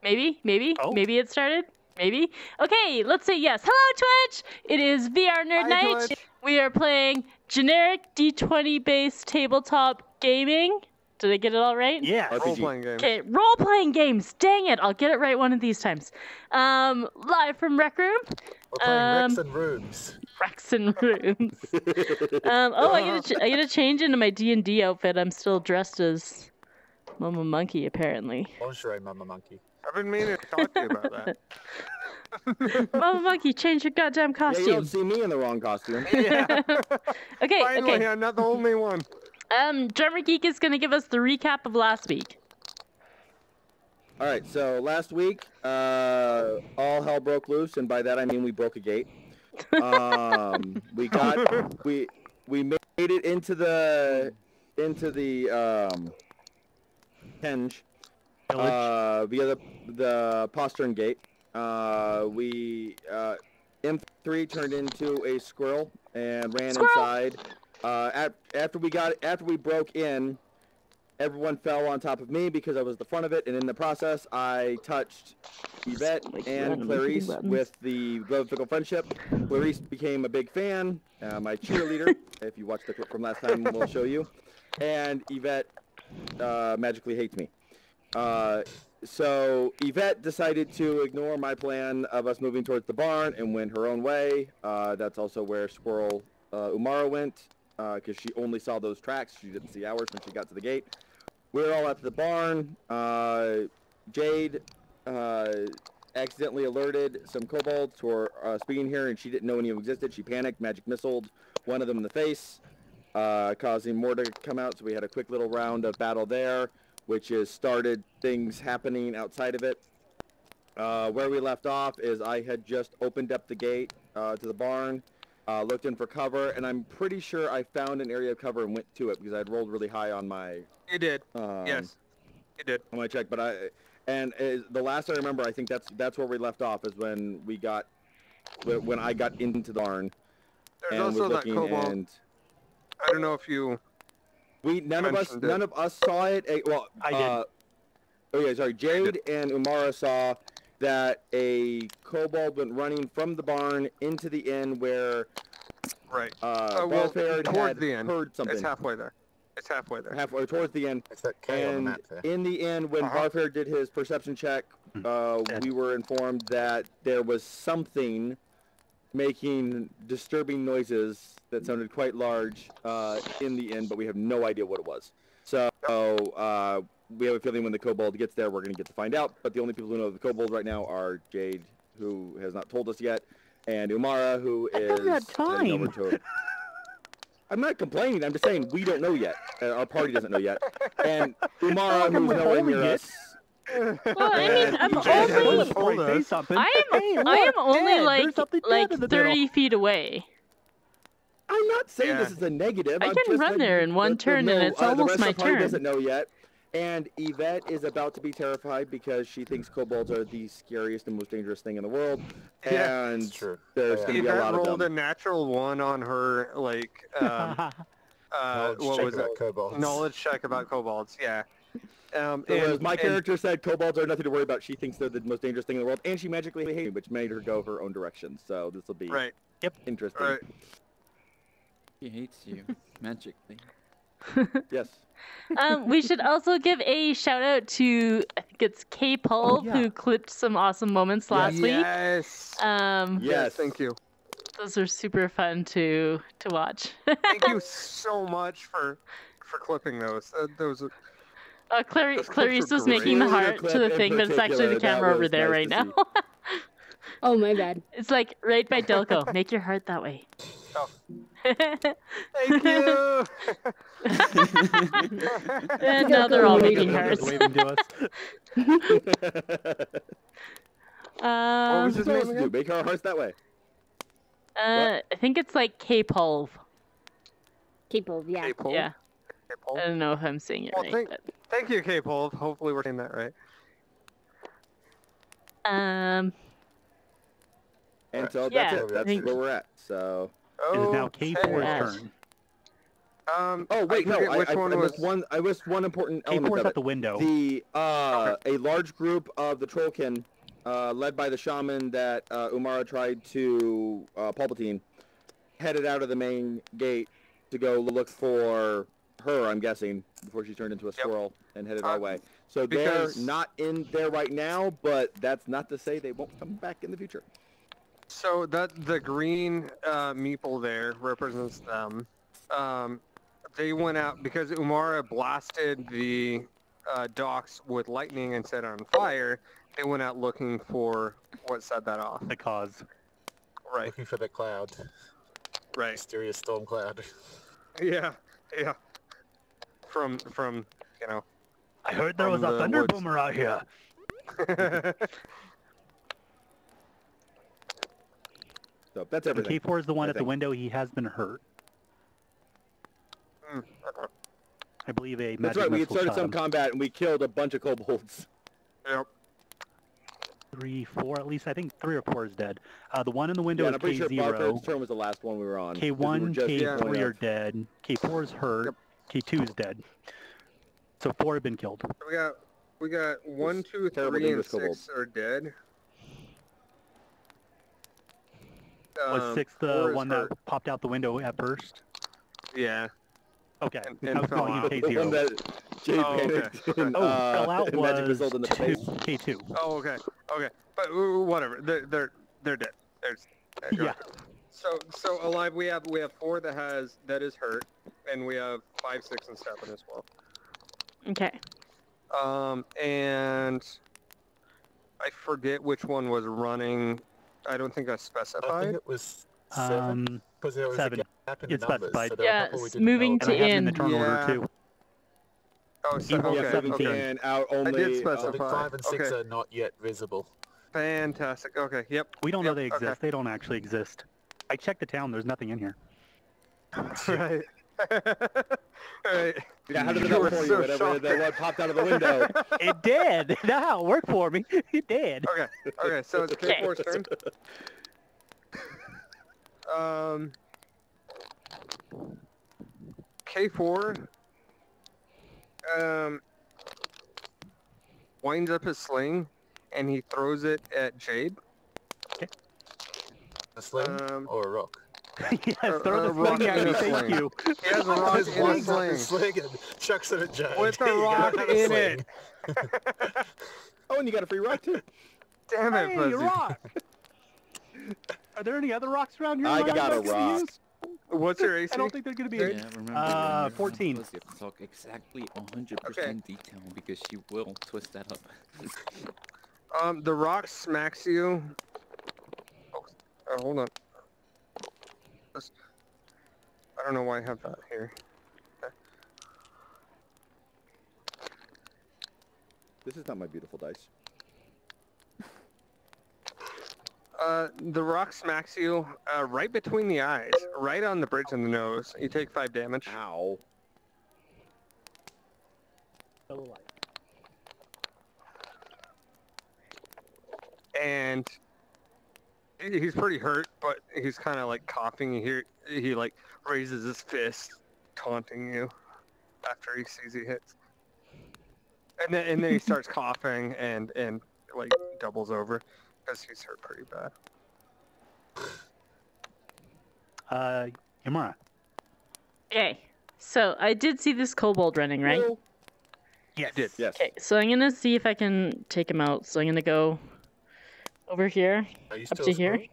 Maybe Oh. maybe it started. Maybe. Okay, let's say yes. Hello, Twitch! It is VR Nerd Hi, Night. Twitch. We are playing generic D20 based tabletop gaming. Did I get it all right? Yeah. Role-playing games. Okay, role-playing games. Dang it, I'll get it right one of these times. Live from Rec Room. We're playing Rex and Runes. Rex and Rooms. I get to change into my D&D outfit. I'm still dressed as Mama Monkey, apparently. Bonjour, Mama Monkey. I've been meaning to talk to you about that. Mama Monkey, change your goddamn Yeah, costume. you don't see me in the wrong costume. Yeah. Okay, Finally, okay. I'm not the only one. Drummer Geek is gonna give us the recap of last week. All right, so last week, all hell broke loose, and by that I mean we broke a gate. We made it into the henge via the postern gate. M3 turned into a squirrel and ran inside. After we broke in, everyone fell on top of me because I was the front of it, and in the process, I touched Yvette and Clarice with the Glove of Fickle Friendship. Clarice became a big fan, my cheerleader. If you watched the clip from last time, we'll show you. And Yvette magically hates me. So Yvette decided to ignore my plan of us moving towards the barn and went her own way. That's also where Squirrel Umara went, because she only saw those tracks. She didn't see ours when she got to the gate. We were all at the barn. Jade accidentally alerted some kobolds who were speaking here, and she didn't know any of them existed. She panicked, magic missiled one of them in the face, causing more to come out. So we had a quick little round of battle there, which has started things happening outside of it. Where we left off is I had just opened up the gate to the barn, looked in for cover, and I'm pretty sure I found an area of cover and went to it because I'd rolled really high on my... You did. Yes, you did. On my check, but the last I remember, I think that's where we left off, is when I got into the barn. There's and also was that looking, kobold. and I don't know if you... none of us saw it. Well, I did. Oh yeah, sorry. Jade and Umara saw that a kobold went running from the barn into the inn where Right. Barfair towards had the end. heard something. It's halfway there. It's halfway there. Halfway towards the end. It's that K on the And map there. in the end, when Barfair did his perception check, we were informed that there was something making disturbing noises that sounded quite large in the inn, but we have no idea what it was. So we have a feeling when the kobold gets there, we're going to get to find out. But the only people who know the kobold right now are Jade, who has not told us yet, and Umara, who is... I got time. I'm not complaining. I'm just saying we don't know yet. Our party doesn't know yet. And Umara, who's nowhere near us... Well, I mean, I'm only like 30 feet away. I'm not saying this is a negative. I can run there in one turn, and it's almost my turn. The rest of the party turn. doesn't know yet. And Yvette is about to be terrified because she thinks kobolds are the scariest and most dangerous thing in the world. Yeah, and it's true. there's going to be a lot of rolled a them. natural 1 on her, like, what was it? Kobolds. Knowledge check about kobolds, yeah. Whereas my character said kobolds are nothing to worry about. She thinks they're the most dangerous thing in the world, and she magically hates me, which made her go her own direction. So this will be interesting. Right. He hates you magically. Yes. We should also give a shout out to, I think it's K-Pulv, who clipped some awesome moments last week. Yes. Yes. Thank you. Those are super fun to watch. Thank you so much for clipping those. Those. Clarice was making the heart to the thing, but it's actually the camera over there right now. Oh, my bad. It's like right by Delco. Make your heart that way. Oh. Thank you. And now they're all making hearts. Waving to us. What was his supposed to do? Make our hearts that way. I think it's like K-Pulv. K-Pulv, yeah. K-Pulv? Yeah. K-Pulv? I don't know if I'm saying it right. Thank you, K-Pulv. Hopefully we're saying that right. And so that's it. That's where we're at. So It is now K4's turn. Oh wait, no, forget which I one missed was. one. I missed one important element K4's of at it. the window. The a large group of the Trollkin, led by the shaman that Umara tried to Palpatine, headed out of the main gate to go look for her. I'm guessing before she turned into a squirrel and headed our way. So they're not in there right now, but that's not to say they won't come back in the future. So that the green meeple there represents them. They went out because Umara blasted the docks with lightning and set it on fire. They went out looking for what set that off. The cause. Right, Looking for the cloud. right. Mysterious storm cloud. Yeah, yeah. From you know. I heard there was From a the thunder woods. boomer out here. So that's And everything. K4 is the one I at the think. window. He has been hurt. I believe a That's magic right. We had missile started shot some him. combat and we killed a bunch of kobolds. Yep. 3, 4, at least I think 3 or 4 is dead. The one in the window Yeah, is and I'm pretty sure K0. Barcode's turn was the last one we were on. 'cause we were K1, just K3 going are up. dead. K4 is hurt. K2 is dead. So 4 have been killed. We got 1, 2, terrible 3, and dangerous kobolds. 6 are dead. Was 6 4 the is one hurt. that popped out the window at first? Yeah. Okay, And I was fell calling him out. The K0. one that Jay Oh, okay, panicked okay. and, Oh, fell out and magic was missile into the 2, face. K2. Oh, okay, okay. But whatever. They're dead. They're Yeah. So alive. We have 4 that is hurt, and we have 5, 6, and 7 as well. Okay. And I forget which one was running. I don't think I I specified. think it was 7. Because there was 7. a gap in the It's numbers. specified. So there were a Yeah, couple we it's didn't moving know And I to have them in the in. turn order Yeah. too. Oh, so, Evil okay, 17. okay. And out I only. did about. I specify. think 5 and 6 Okay. are not yet visible. Fantastic. Okay. Yep. We don't know Yep, they okay. exist. They don't actually exist. I checked the town. There's nothing in here. Right. Right. Yeah, how did it You know were for you? so Whatever shocked. that one popped out of the window. It did. That's how it worked for me. It did. Okay. Okay. So it's Okay. K4's turn. K4. Winds up his sling, and he throws it at Jade. A sling or a rock? Yes, throw the rock sling at in me. a Thank sling. you. He has a rock Just in a winds up sling. his sling and chucks it at Jade. With a Here you go, rock have a in sling. it. Oh, and you got a free rock too. Damn it, Hey, Fuzzy. rock. Are there any other rocks around here? I that got a can rock. use? What's your AC? I don't think there's gonna be. Yeah, Any. remember. 14. You have to talk exactly 100% Okay. detail because she will twist that up. The rock smacks you. Oh, hold on. I don't know why I have that here. Okay. This is not my beautiful dice. The rock smacks you right between the eyes, right on the bridge of the nose. You take 5 damage. Ow. And he's pretty hurt, but he's kind of like coughing. He like raises his fist, taunting you after he sees he hits. And then he starts coughing and like doubles over because he's hurt pretty bad. Yamara. Okay. So I did see this kobold running, right? Well, Yes. did. yes. Okay. So I'm gonna see if I can take him out. So I'm gonna go over here, Are you up still to a here. squirrel?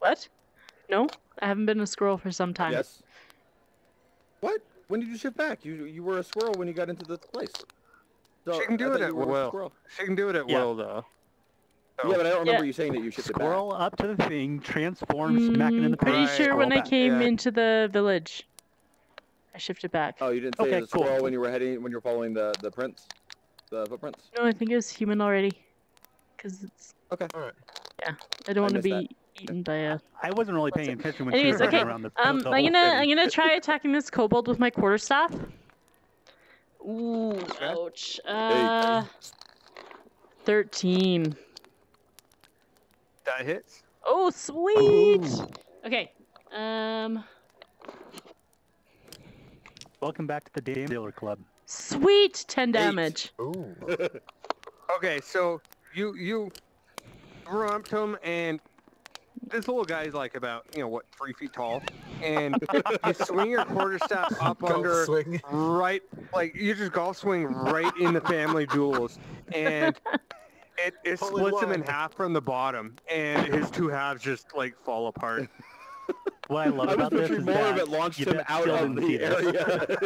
What? No, I haven't been a squirrel for some time. Yes. What? When did you shift back? You were a squirrel when you got into the place. So, She can do I it thought at you were a will. squirrel. She can do it at Yeah. will, though. Yeah, but I don't remember Yeah. you saying that you shifted Squirrel up to the thing, transform, smack it in the face. Pretty Right. sure squirrel when I back. came Yeah. into the village, I shifted back. back. Oh, you didn't say Okay, it was a cool. squirrel when you were following the prints, the footprints. No, I think it was human already. Cause it's Okay. Alright. I don't want to missed be eaten by a. I wasn't really paying attention when she Anyways, was running okay. around the I'm whole gonna city. try attacking this kobold with my quarterstaff. Ooh, ouch. 13. That hits. Oh, sweet. Ooh. Okay. Welcome back to the Damn Dealer Club. Sweet 10 damage. Ooh. Okay, so you run up to him, and this little guy's like about 3 feet tall, and you swing your quarterstaff up Golf under swing. right, like you just golf swing right in the family jewels, and it Holy splits him in one. half from the bottom, and his two halves just like fall apart. What I love I was about this picturing is more that of it launched you him bet out still of didn't see the this. area.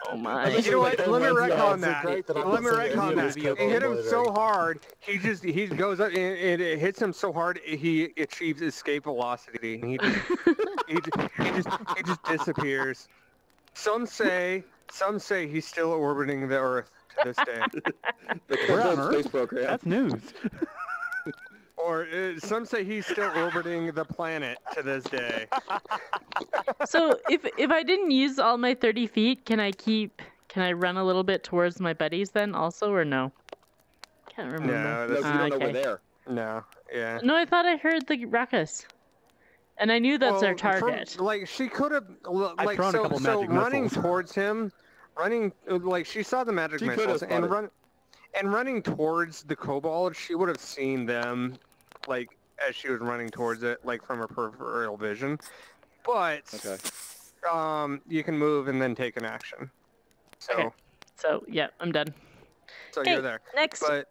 Oh my. You know what? Let me Like, retcon that's that. great that I'm Let me not seeing any retcon of that. these It hit him people so later. hard, he goes up and it hits him so hard he achieves escape velocity, and he just disappears. Some say he's still orbiting the Earth to this day, The We're on Kerbal Space Earth? Program. That's news. or some say he's still orbiting the planet to this day. So if I didn't use all my 30 feet, can I run a little bit towards my buddies then also, or no? Can't remember. No, No, that's, you don't know okay. we're there. no, yeah. No, I thought I heard the ruckus. And I knew that's our Well, target. like she could have, I've like thrown a couple so magic running missiles. towards him, like she saw the magic She could have missiles and spotted. running towards the kobold, she would have seen them, like as she was running towards it, like from her peripheral vision. But Okay. you can move and then take an action. So Okay. So, yeah, I'm done. so Okay, you're there. next. But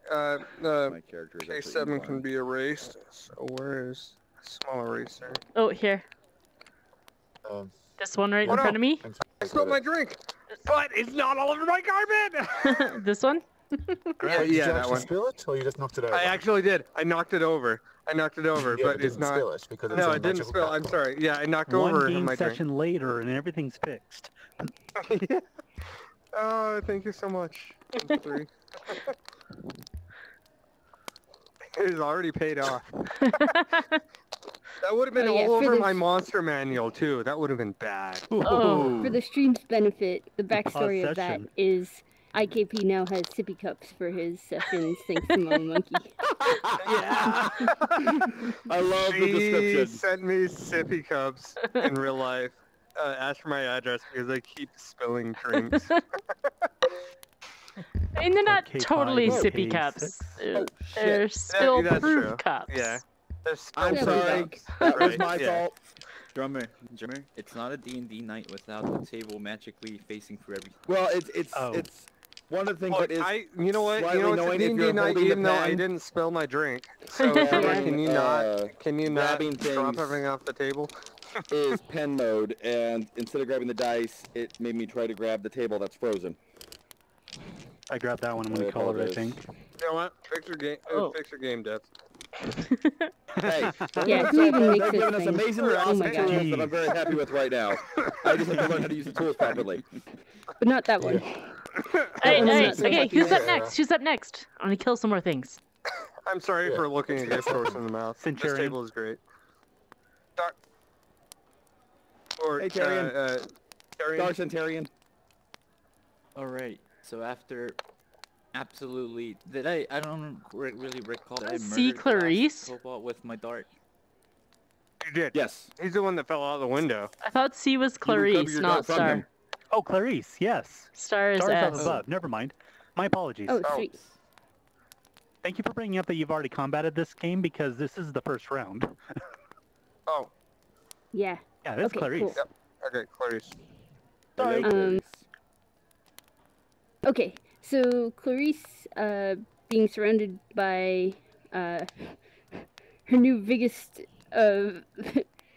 My character is actually K7 can be erased. So where is a small eraser? Oh, here. Um, This one right Oh, in no. front of me. I spilled my drink, but it's not all over my carpet. This one. Yeah, did you that actually one. spill it, or you just knocked it over? I actually did. I knocked it over. Yeah, but it it's didn't not. spill it because it's No, a it didn't magical spill. I'm cup. sorry. Yeah, I knocked One over game my session later and everything's fixed. drink. Yeah. Oh, thank you so much. I'm 3. It has already paid off. That would have been Oh, yeah, all for over this- my monster manual too. That would have been bad. Oh. For the stream's benefit, the backstory of that session. is IKP now has sippy cups for his sessions thanks to Mama Monkey. Yeah. I love the She description. sent me sippy cups in real life. Ask for my address because I keep spilling drinks. I mean, they're not Okay, totally fine. sippy Okay, cups. six. They're, shit. they're That's spill-proof true. cups. Yeah. They're I'm spill-proof sorry. cups. That was Right, my yeah. fault. Drummer, it's not a D&D night without the table magically facing for everything. Well, it's Oh. it's one of the things Look, that is you know what? slightly You know, it's a annoying if D&D you're night, holding the even though I pen. didn't spill my drink. So Yeah, can you not? Can you not grabbing drop things. everything off the table? is pen mode, and instead of grabbing the dice, it made me try to grab the table that's frozen. I grabbed that one when we I call it, I apologize. think. You know what? Fix your game. Oh. Fix your game, Dev. Hey, Yeah, who even makes they're this giving us thing? amazingly Oh awesome my God. tools that I'm very happy with right now. I just have to learn how to use the tools properly. But not that one. Hey, I'm hey, not okay, saying who's up yeah. next? Who's up next? I want to kill some more things. I'm sorry Yeah. for looking a gift horse in the mouth. This Centurion. table is great. Doc. Or Hey, Tyrion. Tyrion. Star Centurion. Alright, so after absolutely... I don't really recall that I See murdered the last Clarice? cobalt with my dart. You did. Yes. He's the one that fell out of the window. I thought C was recovered Clarice, your not dart from Star. him. Oh, Clarice, yes. Star is Stars up S. above. Never mind. My apologies. Oh, sweet. Thank you for bringing up that you've already combated this game because this is the first round. Oh, Yeah. Yeah, that's Okay, Clarice. cool. Yep. okay, Clarice. Sorry. Hello, Okay, so Clarice, being surrounded by her new biggest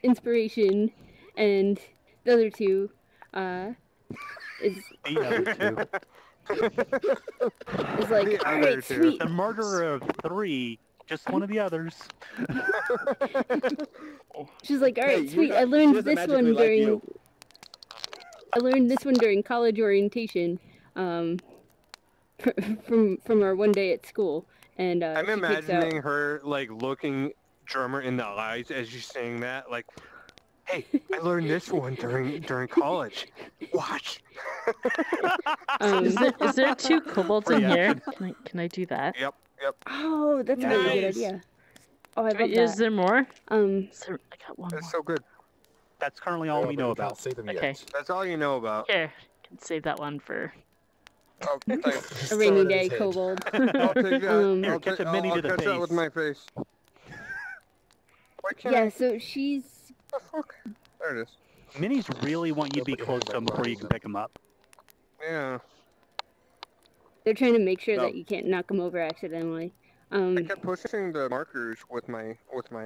inspiration, and the other two, is The other two. like, The all other right, two. sweet. The murderer of 3, just one of the others. She's like, all Hey, right, you're sweet. not- I she learned doesn't this magically one like during. you. I learned this one during college orientation, from our one day at school, and I'm she takes out. imagining her like looking Drummer in the eyes as she's saying that, like, "Hey, I learned this one during college. Watch." Is there 2 kobolds in Free here? Can I do that? Yep. Oh, that's a really good Nice. idea. Oh, I love Is that. there more? Um, I got one more. That's so good. That's currently all we know You can't about. see them Okay. yet. That's all you know about. Here, Can save that one for. Oh, thanks. A rainy Throw it at day his head. kobold. I'll take that. Here, I'll catch ta- a mini I'll to the catch that with face. my face. Why can't Yeah, I? so she's The fuck? There it is. Minis really want you to be Put your close hand to them back before you behind can them. pick them up. Yeah. they're trying to make sure No. that you can't knock them over accidentally. I kept pushing the markers with my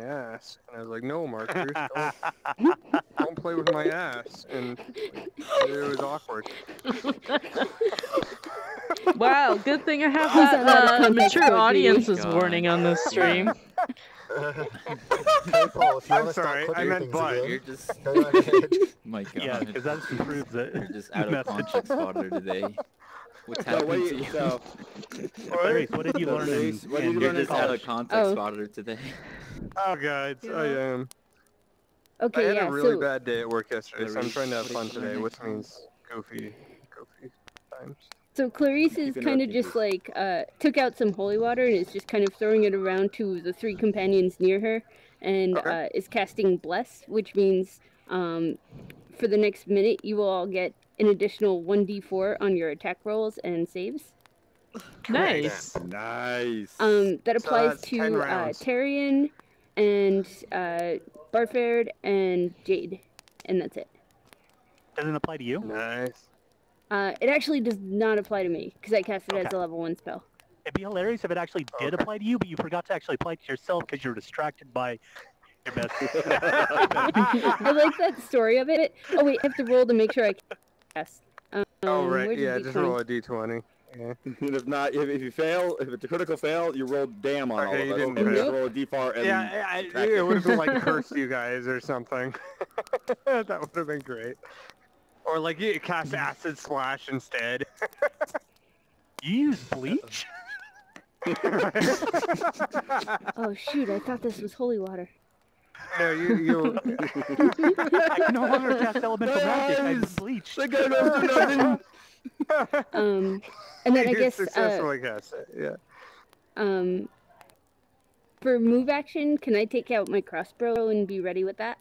ass, and I was like, "No markers, don't play with my ass," and it was awkward. Wow, good thing I have Please don't let us that context mature code, audience's God. warning on this stream. Hey, Paul, if you I'm want to start sorry, I cooking meant things butt. again, You're just, go ahead. my God. Yeah, because that improves it. You're just out of context fodder today. What's So happening what? to you? So Clarice, what did you So, learn Clarice, in, what did you in learn You're in just out college? of context Oh. fodder today. Oh god, I am. I Okay, had yeah, a really so bad day at work yesterday, so I'm Clarice, trying to have what fun did you learn today, in which college? means goofy times. So Clarice is Keep kind of interrupting, just like took out some holy water and is just kind of throwing it around to the 3 companions near her, and Okay. is casting bless, which means for the next minute you will all get an additional 1d4 on your attack rolls and saves. Nice. nice. That applies that's 10 to rounds. Tyrion and Barford and Jade, and that's it. Doesn't apply to you? Nice. It actually does not apply to me because I cast it as Okay. a level 1 spell. It'd be hilarious if it actually did apply to you, but you forgot to actually apply it to yourself because you're distracted by your best. I like that story of it. Oh wait, I have to roll to make sure I cast. Oh right, where's the yeah, just D20? roll a d20. Yeah. And if not, if you fail, if it's a critical fail, you roll damn on all Okay, of you us. didn't And you fail. just roll a d4 and Yeah, subtract it would have been like curse you guys or something. That would have been great. Or like you cast acid splash instead. You use bleach? Oh shoot, I thought this was holy water. No, you. I can no longer cast elemental magic. I use bleach. The guy knows do nothing. And then I You guess successfully cast it. Yeah. for move action, can I take out my crossbow and be ready with that?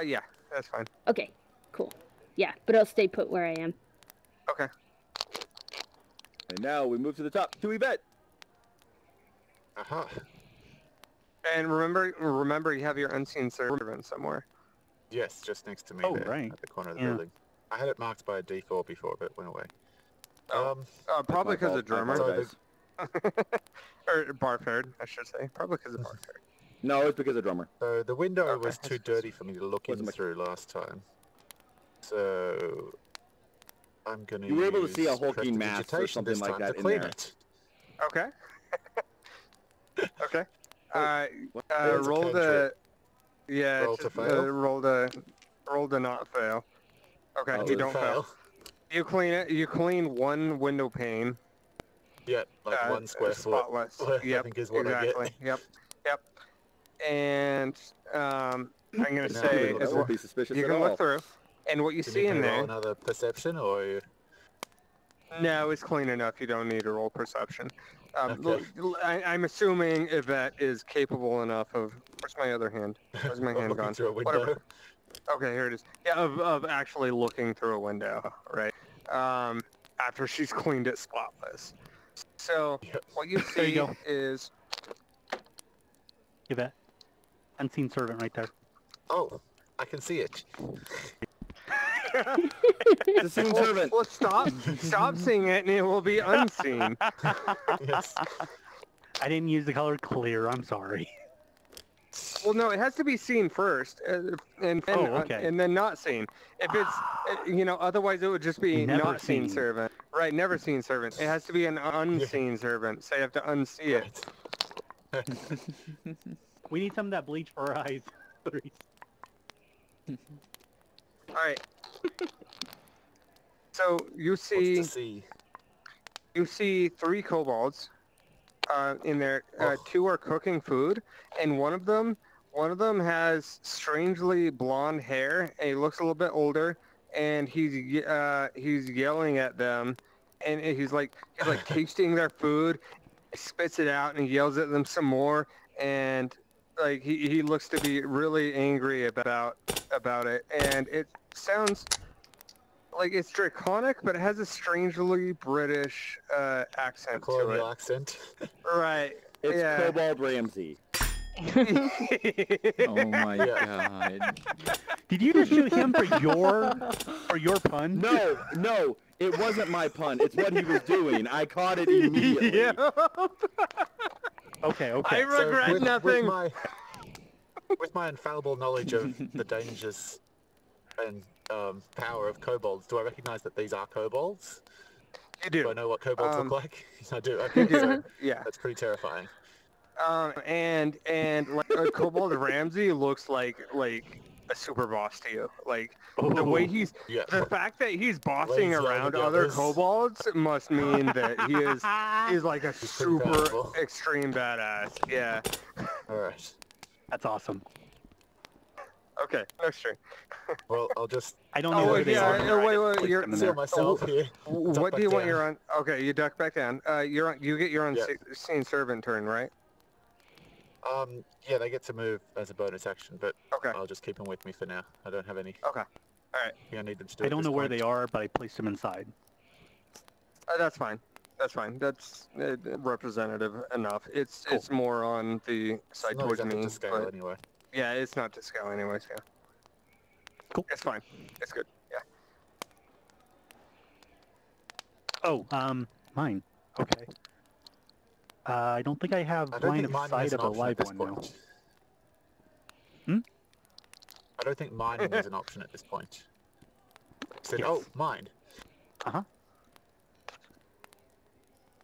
Yeah, that's fine. Okay, cool. Yeah, but I'll stay put where I am. Okay. And now we move to the top to Yvette. Aha. And remember, you have your unseen servant somewhere. Yes, just next to me Oh, there, right. at the corner of the Yeah. building. I had it marked by a D4 before, but it went away. Oh. Probably because of Drummer. drummer. Or Barford, I should say. Probably because of Barford. No, it's because of drummer. So the window Okay, was too that's good. dirty for me to look in Wasn't much- through last time. So I'm gonna You were able to use see a hulking mass or prestidigitation something this like time that to in clean there. it. Okay. Okay. What? It's a Roll the. cantrip. Yeah. Roll to fail? Roll to not fail. Okay, Oh, you don't fail. You clean it. You clean one window pane. Yeah, like 1 square foot. spotless. I Yep. think is what exactly. I get. Yep. Yep. And I'm gonna No, say that is That what won't be suspicious you at can all. look through, and what you Do you see need in me to roll there. another perception, or No, it's clean enough. You don't need to roll perception. Okay. I'm assuming Yvette is capable enough of. Where's my other hand? Where's my hand looking gone? through a window? Whatever. Okay, here it is. Yeah, of actually looking through a window, right? After she's cleaned it spotless. So Yep. what you There you see go. is Give it. Unseen servant right there. Oh, I can see it. The same servant. well, stop seeing it, and it will be unseen. Yes. I didn't use the color clear. I'm sorry. Well, no, it has to be seen first, and then, okay. and then not seen. If it's, otherwise it would just be Never not seen seen. servant. Right, never seen servant. It has to be an unseen servant, so you have to unsee it. Right. We need some of that bleach for our eyes. All right. So you What's see, to see? 3 kobolds in there. Oh. 2 are cooking food, and one of them has strangely blonde hair, and he looks a little bit older, and he's yelling at them, and he's like tasting their food, spits it out, and he yells at them some more, and like he looks to be really angry about it, and it sounds like it's draconic, but it has a strangely British A accent to colonial it. accent. Right. It's yeah. Kobold Ramsey. Oh my Yeah. god. Did you just shoot him for your pun? No, it wasn't my pun. It's what he was doing. I caught it immediately. Yeah. Okay. I regret with nothing. With my infallible knowledge of the dangers and power of kobolds, do I recognize that these are kobolds? You Do I do. know what kobolds look like? I do. Okay, You do. so Yeah. that's pretty terrifying. And like Kobold Ramsey looks like a super boss to you. Like the way he's Yeah. the fact that he's bossing Lays over around the other others. kobolds must mean that he is like a pretty super powerful. extreme badass. Yeah. All right. That's awesome. Okay. Next turn. Well, I'll just I don't know Oh where they yeah. are. Wait. Place You're them in seal there. myself here. what do you back want? down. You're on. Okay. You duck back down. You're on. You get your own Yeah. scene servant turn, right? Yeah, they get to move as a bonus action, but Okay. I'll just keep them with me for now. I don't have any. Okay. All right. I need them to do. I don't know where they are, but I placed them inside. That's fine. That's fine. That's representative enough. It's Cool. it's more on the side Not towards exactly me. to scale But anyway. yeah, it's not to scale anyways. Yeah. Cool. It's fine. It's good. Yeah. Oh, mine. Okay. I don't think I have I don't line think of mining sight is an of a option at live this one now. point. Hmm? I don't think mining is an option at this point. Said, Yes. oh, mine. Uh-huh.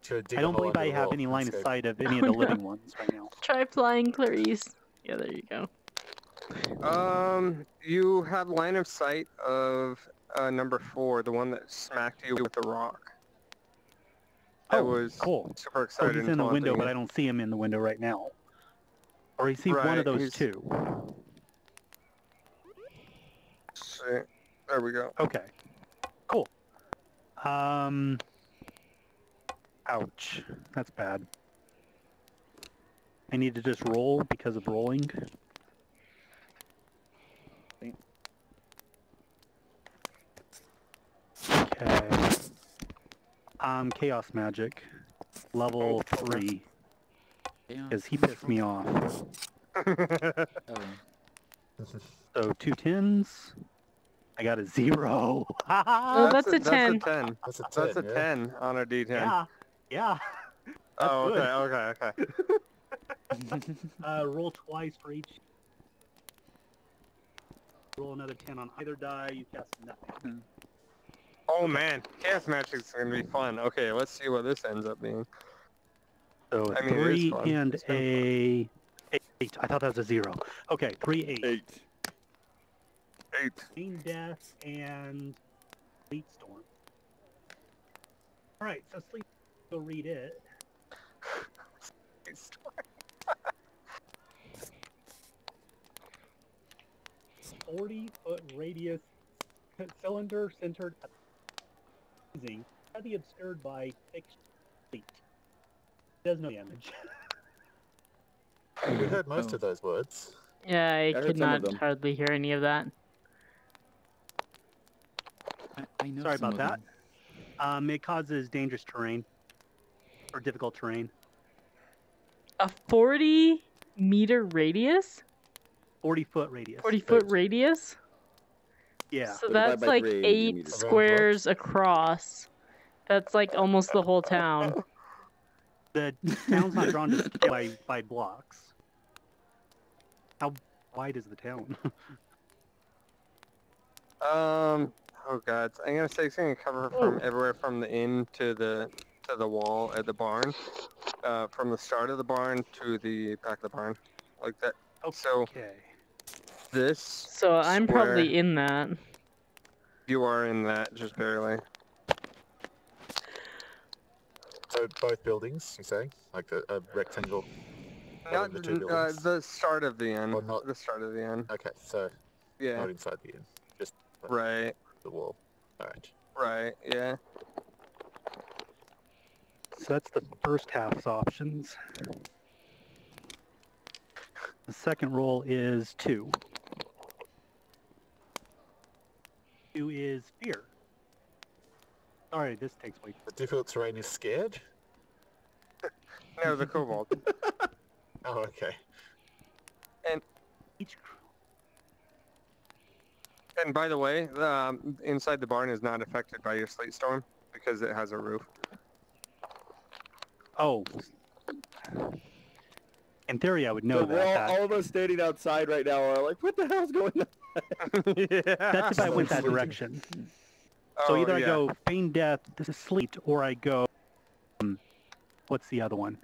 To dig I a don't hole believe under I the have wall any and line of escape. sight of any of the living ones right now. Try flying, Clarice. Yeah, there you go. You have line of sight of number 4, the one that smacked you with the rock. I Oh, was cool. super So excited. he's in the window, but I don't see him in the window right now. Or is he one Right, of those he's- two? There we go. Okay. Cool. Ouch. That's bad. I need to just roll because of rolling. Okay. Chaos Magic. Level 3. Yeah. Because he pissed me off. Oh. So 2 10s. I got a 0. Oh, that's a 10. That's a 10. That's a 10. That's a yeah. 10 on a D10. Yeah. Yeah. Oh, good. okay. Roll twice for each. Roll another 10 on either die. You cast nothing. Oh man, Chaos Magic's gonna be fun. Okay, let's see what this ends up being. So I mean, it is 3 fun. and It's been a 8. I thought that was a 0. Okay, 3 8. 8. Main Death and Sleet Storm. Alright, so Sleet, go read it. 40-foot radius cylinder centered at the heavy obscured by thick sleet. Does no damage. We heard most Oh. of those words. Yeah, I heard could some of not them. hardly hear any of that. I know Sorry some about of that. them. It causes dangerous terrain or difficult terrain. A 40-meter radius? 40-foot radius. 40-foot Eight. radius? Yeah. So So that's divide by like 3 8 meters. squares across. That's like almost the whole town. The town's not drawn to scale by blocks. How wide is the town? Oh god, I'm gonna say it's gonna cover from everywhere from the inn to the wall at the barn, from the start of the barn to the back of the barn, like that. So Okay. this. So I'm square, probably in that. You are in that, just barely. So both buildings, you say? Like a rectangle? Not the two buildings? the start of the inn. Or not- The start of the inn. Okay, so Yeah. not inside the inn, just Right. the wall. Alright. Right. Yeah. So that's the first half's options. The second roll is 2. 2 is fear. Sorry, this takes way. The difficult terrain is scared? No, the kobold. Oh, okay. Each And by the way, inside the barn is not affected by your sleet storm because it has a roof. Oh. In theory, I would know So we're that. all of us standing outside right now are like, what the hell's going on? Yeah. That's if I went that Sleeping. direction. So either I go feign death to sleep, or I go, what's the other one?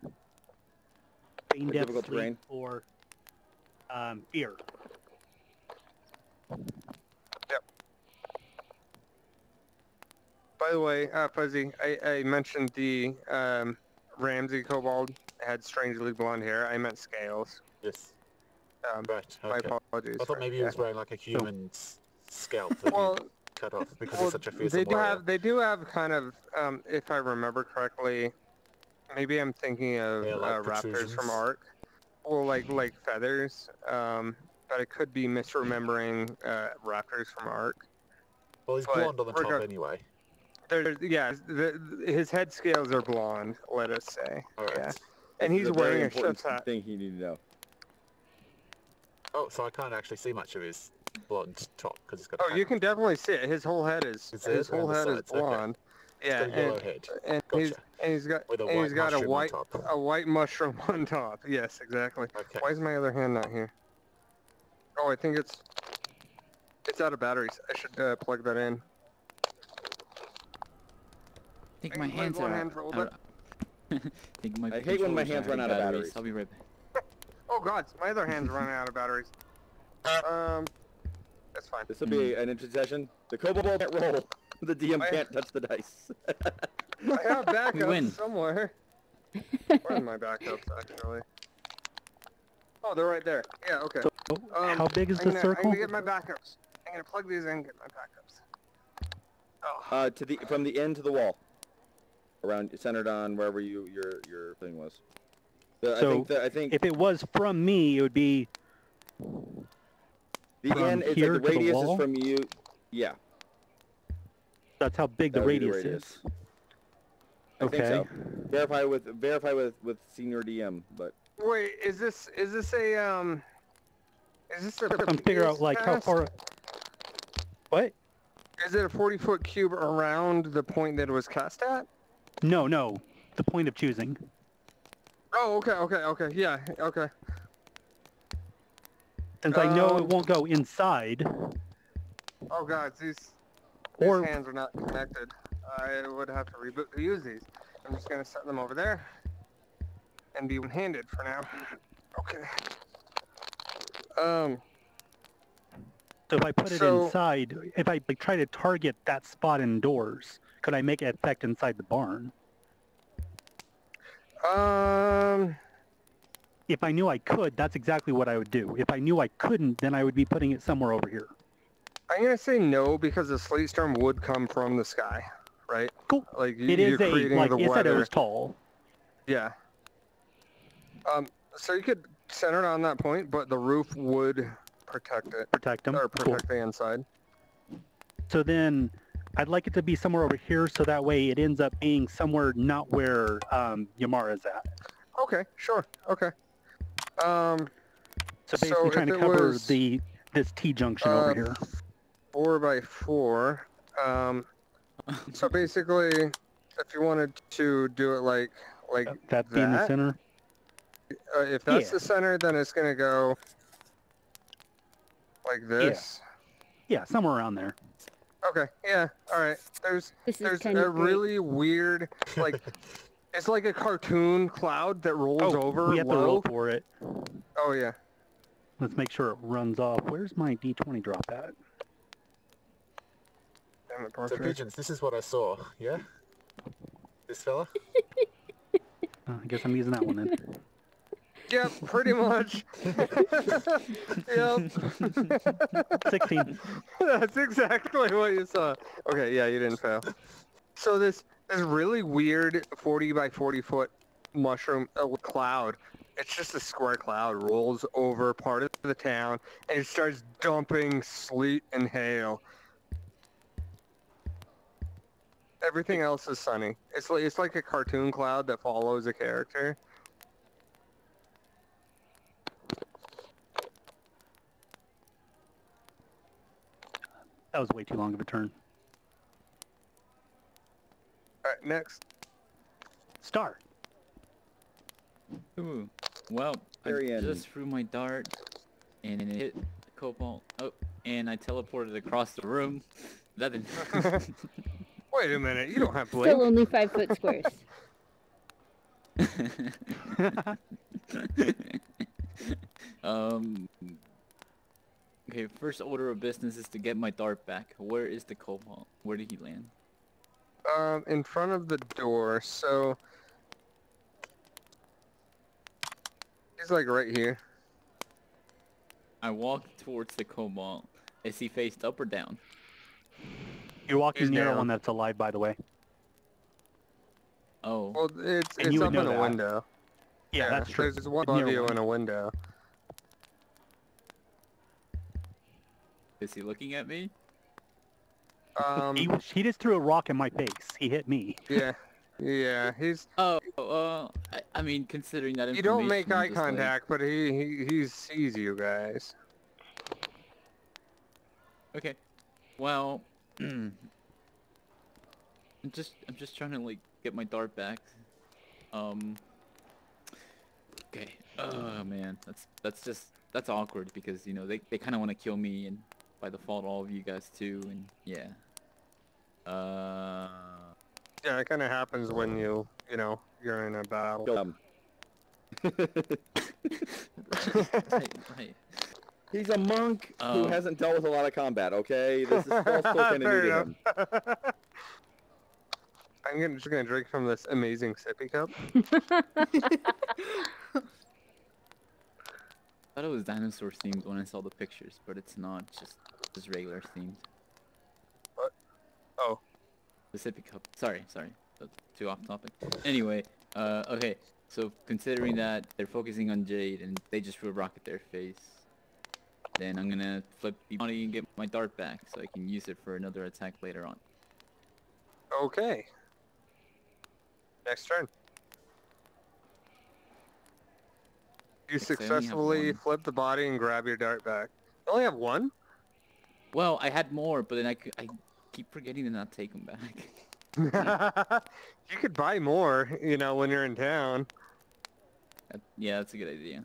Feign The death, difficult sleep, terrain. or fear. By the way, Fuzzy, I mentioned the Ramsey kobold had strangely blonde hair. I meant scales. Yes. Right. Right, My okay. apologies. I thought maybe he yeah. was wearing like a human's scalp that Well, he cut off because he's such a fearsome they do warrior. have kind of, if I remember correctly, maybe I'm thinking of Yeah, like raptors protrusions. from Ark, or like feathers. But I could be misremembering raptors from Ark. Well, he's but blonde on the top anyway. His head scales are blonde. Let us say. Alright. Yeah, and This he's is a very wearing a important chef's hat. thing you need to know. Oh, so I can't actually see much of his blonde top because he's got. Oh, you can definitely see it. His whole head is Is it? Around the sides, okay. blonde. He's Yeah, got a yellow head. and Gotcha. he's got With a and white he's got a mushroom on top. white mushroom on top. Yes, exactly. Okay. Why is my other hand not here? Oh, I think it's out of batteries. I should plug that in. I think my Thanks, my hands one are hand's rolled out. I I hate when my controllers hands are run out of batteries. I'll be right back. Oh God, my other hand's running out of batteries. That's fine. This will be an intercession. The kobold can't roll. The DM can't touch the dice. I have We win. backups somewhere. Where are my backups actually? Oh, they're right there. Yeah, okay. So, how big is the I'm circle? gonna get my backups. I'm gonna plug these in and get my backups. Oh. From the end to the wall, around centered on wherever your thing was. So, I think if it was from me, it would be the from end. It's here like to the the radius is wall? from you. Yeah. That's how big the That would be the radius is. I think Okay. so. Verify with senior DM, but Wait, is this a I'm figure out like how cast? far. What? Is it a 40-foot cube around the point that it was cast at? No, no. The point of choosing. Oh, okay, yeah, okay. Since I know it Um, won't go inside, Oh God, these or hands are not connected. I would have to reboot to use these. I'm just gonna set them over there and be one-handed for now. Okay. so if I put it So- inside, if I like try to target that spot indoors, could I make an effect inside the barn? If I knew I could, that's exactly what I would do. If I knew I couldn't, then I would be putting it somewhere over here. I'm gonna say no because the sleet storm would come from the sky, right? Cool. Like It you're is a, creating like the it said it weather. was tall. Yeah. So you could center it on that point, but the roof would protect it, Protect them. or Cool. protect the inside. So then I'd like it to be somewhere over here so that way it ends up being somewhere not where Yamara's at. Okay, sure. Okay. So basically trying if to it cover was, this T-junction over here. 4x4. So basically, if you wanted to do it like That being the that? center. if that's Yeah. the center, then it's gonna go like this. Yeah, somewhere around there. Okay. Yeah. All right. There's This is there's kind a of great. really weird like it's like a cartoon cloud that rolls over we have to low. roll for it. Oh yeah. Let's make sure it runs off. Where's my D20 drop at? Damn it, So Parker. pigeons, this is what I saw. Yeah. This fella. I guess I'm using that one then. Yep, pretty much. Yep. 16. That's exactly what you saw. Okay, yeah, you didn't fail. So this really weird 40 by 40 foot mushroom cloud, it's just a square cloud, rolls over part of the town, and it starts dumping sleet and hail. Everything else is sunny. It's like a cartoon cloud that follows a character. That was way too long of a turn. Alright, next. Star. Ooh. Well, I just threw my dart, and it hit the cobalt. Oh, and I teleported across the room. That didn't... Wait a minute, you don't have blink. Still only 5 foot squares. Okay, first order of business is to get my dart back. Where is the cobalt? Where did he land? In front of the door, so... He's like right here. I walked towards the cobalt. Is he faced up or down? You're walking He's near down. one that's alive, by the way. Oh. Well, it's And you would up know in a that. window. Yeah, that's true. There's one Near of you one. in a window. Is he looking at me? He just threw a rock in my face. He hit me. Yeah, he's... Oh, I mean, considering that You information... don't make I'm eye just like- contact, but he sees you guys. Okay. Well, I'm just trying to like get my dart back. Okay. Oh man, that's awkward because you know they kind of want to kill me and by default all of you guys too, and yeah. Yeah, it kind of happens when you're in a battle. Right. He's a monk who hasn't dealt with a lot of combat, okay? This is all still kind of new to him. I'm just gonna drink from this amazing sippy cup. I thought it was dinosaur themed when I saw the pictures, but it's not. Just regular themed. What? Oh. The sippy cup. Sorry. That's too off topic. Anyway, okay. So considering that they're focusing on Jade and they just threw a rock at their face, then I'm gonna flip the body and get my dart back so I can use it for another attack later on. Okay. Next turn. You Yes, I only have successfully one. flip the body and grab your dart back. You only have one? Well, I had more, but then I keep forgetting to not take them back. You could buy more, when you're in town. Yeah, that's a good idea.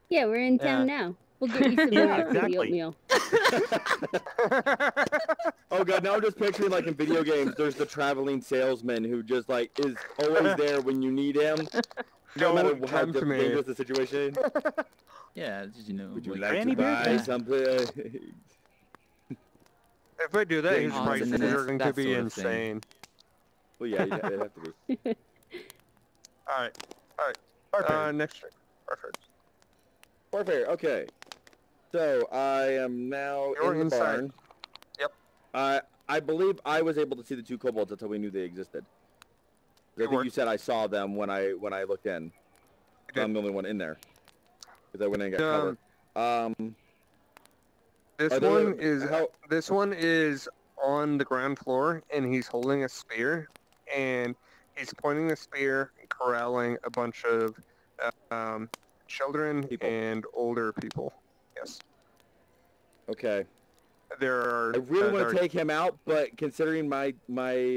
Yeah, we're in town now. We'll get you some Yeah, more for the exactly. oatmeal. Oh god, now I'm just picturing like in video games, there's the traveling salesman who just like is always there when you need him. No matter Don't how tempt me. dangerous the situation. Yeah, just, Would you like, like Granny to buy beer? something? If I do that, Yeah, his oh, prices and are going to that be sort of thing. insane. Well, yeah, it'd have to be. Alright. Warfare. Next turn. Perfect. Warfare, okay. So, I am now You're in the inside. barn. Yep. I believe I was able to see the two kobolds until we knew they existed. I think you said I saw them when I looked in. So I'm the only one in there. Because I went in and got cover. This one is on the ground floor, and he's holding a spear, and he's pointing the spear, and corralling a bunch of children People. and older people. Yes, Okay. there are. I really want there to take him out, but considering my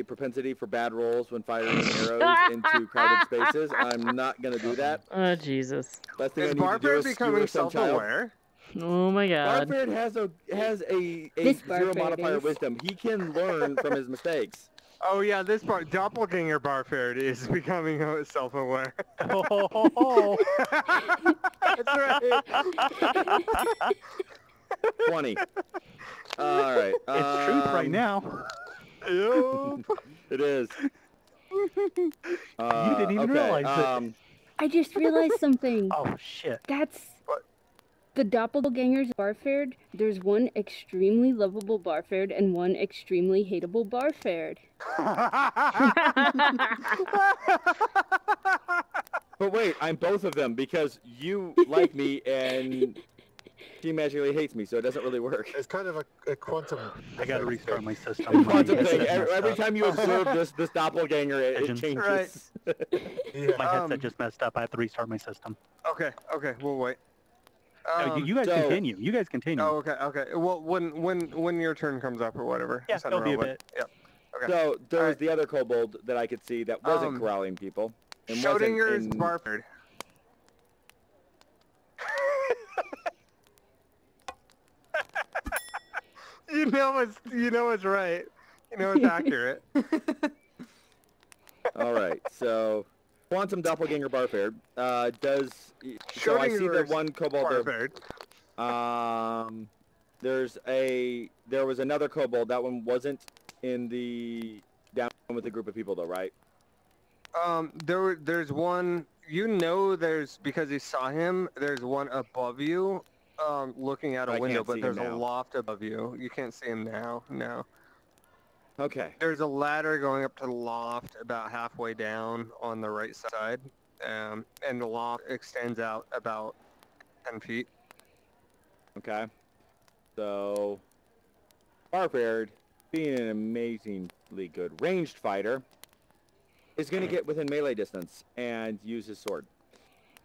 propensity for bad rolls when firing arrows into crowded spaces, I'm not going to do that. Oh, Jesus. Last thing Is I need to do Barbarian is becoming skewer some child. self-aware? Oh my god. Barbarian has a This zero Barbarian modifier is. wisdom. He can learn from his mistakes. Oh yeah, this doppelganger Barford is becoming self-aware. Oh, That's right. 20. All right. it's truth right now. Yup. It is. You didn't even realize it. I just realized something. Oh shit. That's What? the doppelgangers Barford. There's one extremely lovable Barford and one extremely hateable Barford. But wait, I'm both of them because you like me and She magically hates me, so it doesn't really work. It's kind of a quantum. I gotta restart my system. Quantum My thing. headset messed Every up. time you observe this doppelganger, it Pigeons. changes. Right. Yeah. My headset just messed up. I have to restart my system. Okay, we'll wait. No, you guys continue. You guys continue. Oh, okay. Well, when your turn comes up or whatever. Yeah, just there'll be a unroll it. bit. Yep. Okay. So there was Alright. the other kobold that I could see that wasn't corralling people. And wasn't Schrodinger's in... Barford. You know it's right. You know it's accurate. All right, so quantum doppelganger Barford does. So I see the Schrodinger's one kobold there. Barford. There was another kobold. That one wasn't in the down with the group of people though, right? There's one. There's because you saw him. There's one above you, looking out a I window, can't see but him there's a now. loft above you. You can't see him now. No. Okay. There's a ladder going up to the loft about halfway down on the right side, and the loft extends out about 10 feet. Okay. So Barford, being an amazingly good ranged fighter, is going to get within melee distance and use his sword.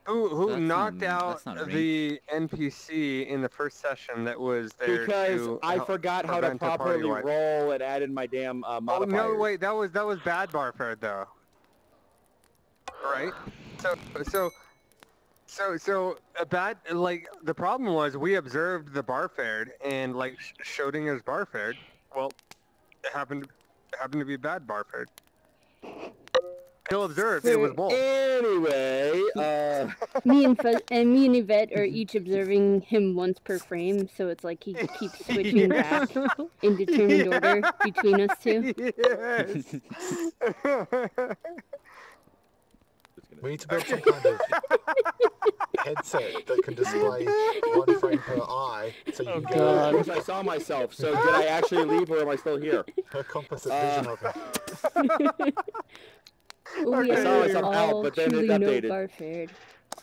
Who That's knocked not- out that's not a the NPC in the first session that was there Because to I help forgot how to prevent a party properly wipe. roll and added my damn modifiers. Oh no, wait, that was bad Barford though. Right? So a bad the problem was we observed the Barford and Schrodinger's Barford. Well, it happened to be bad Barford. Still observed it was both. Anyway, Me and Yvette are each observing him once per frame, so it's like he keeps switching back in determined order between us two. Yes. We need to build some kind of headset that can display 1 frame per eye, so you can get God. I saw myself. So did I actually leave, or am I still here? a composite vision of him. We I saw are myself out, all but then it truly no updated. Barford.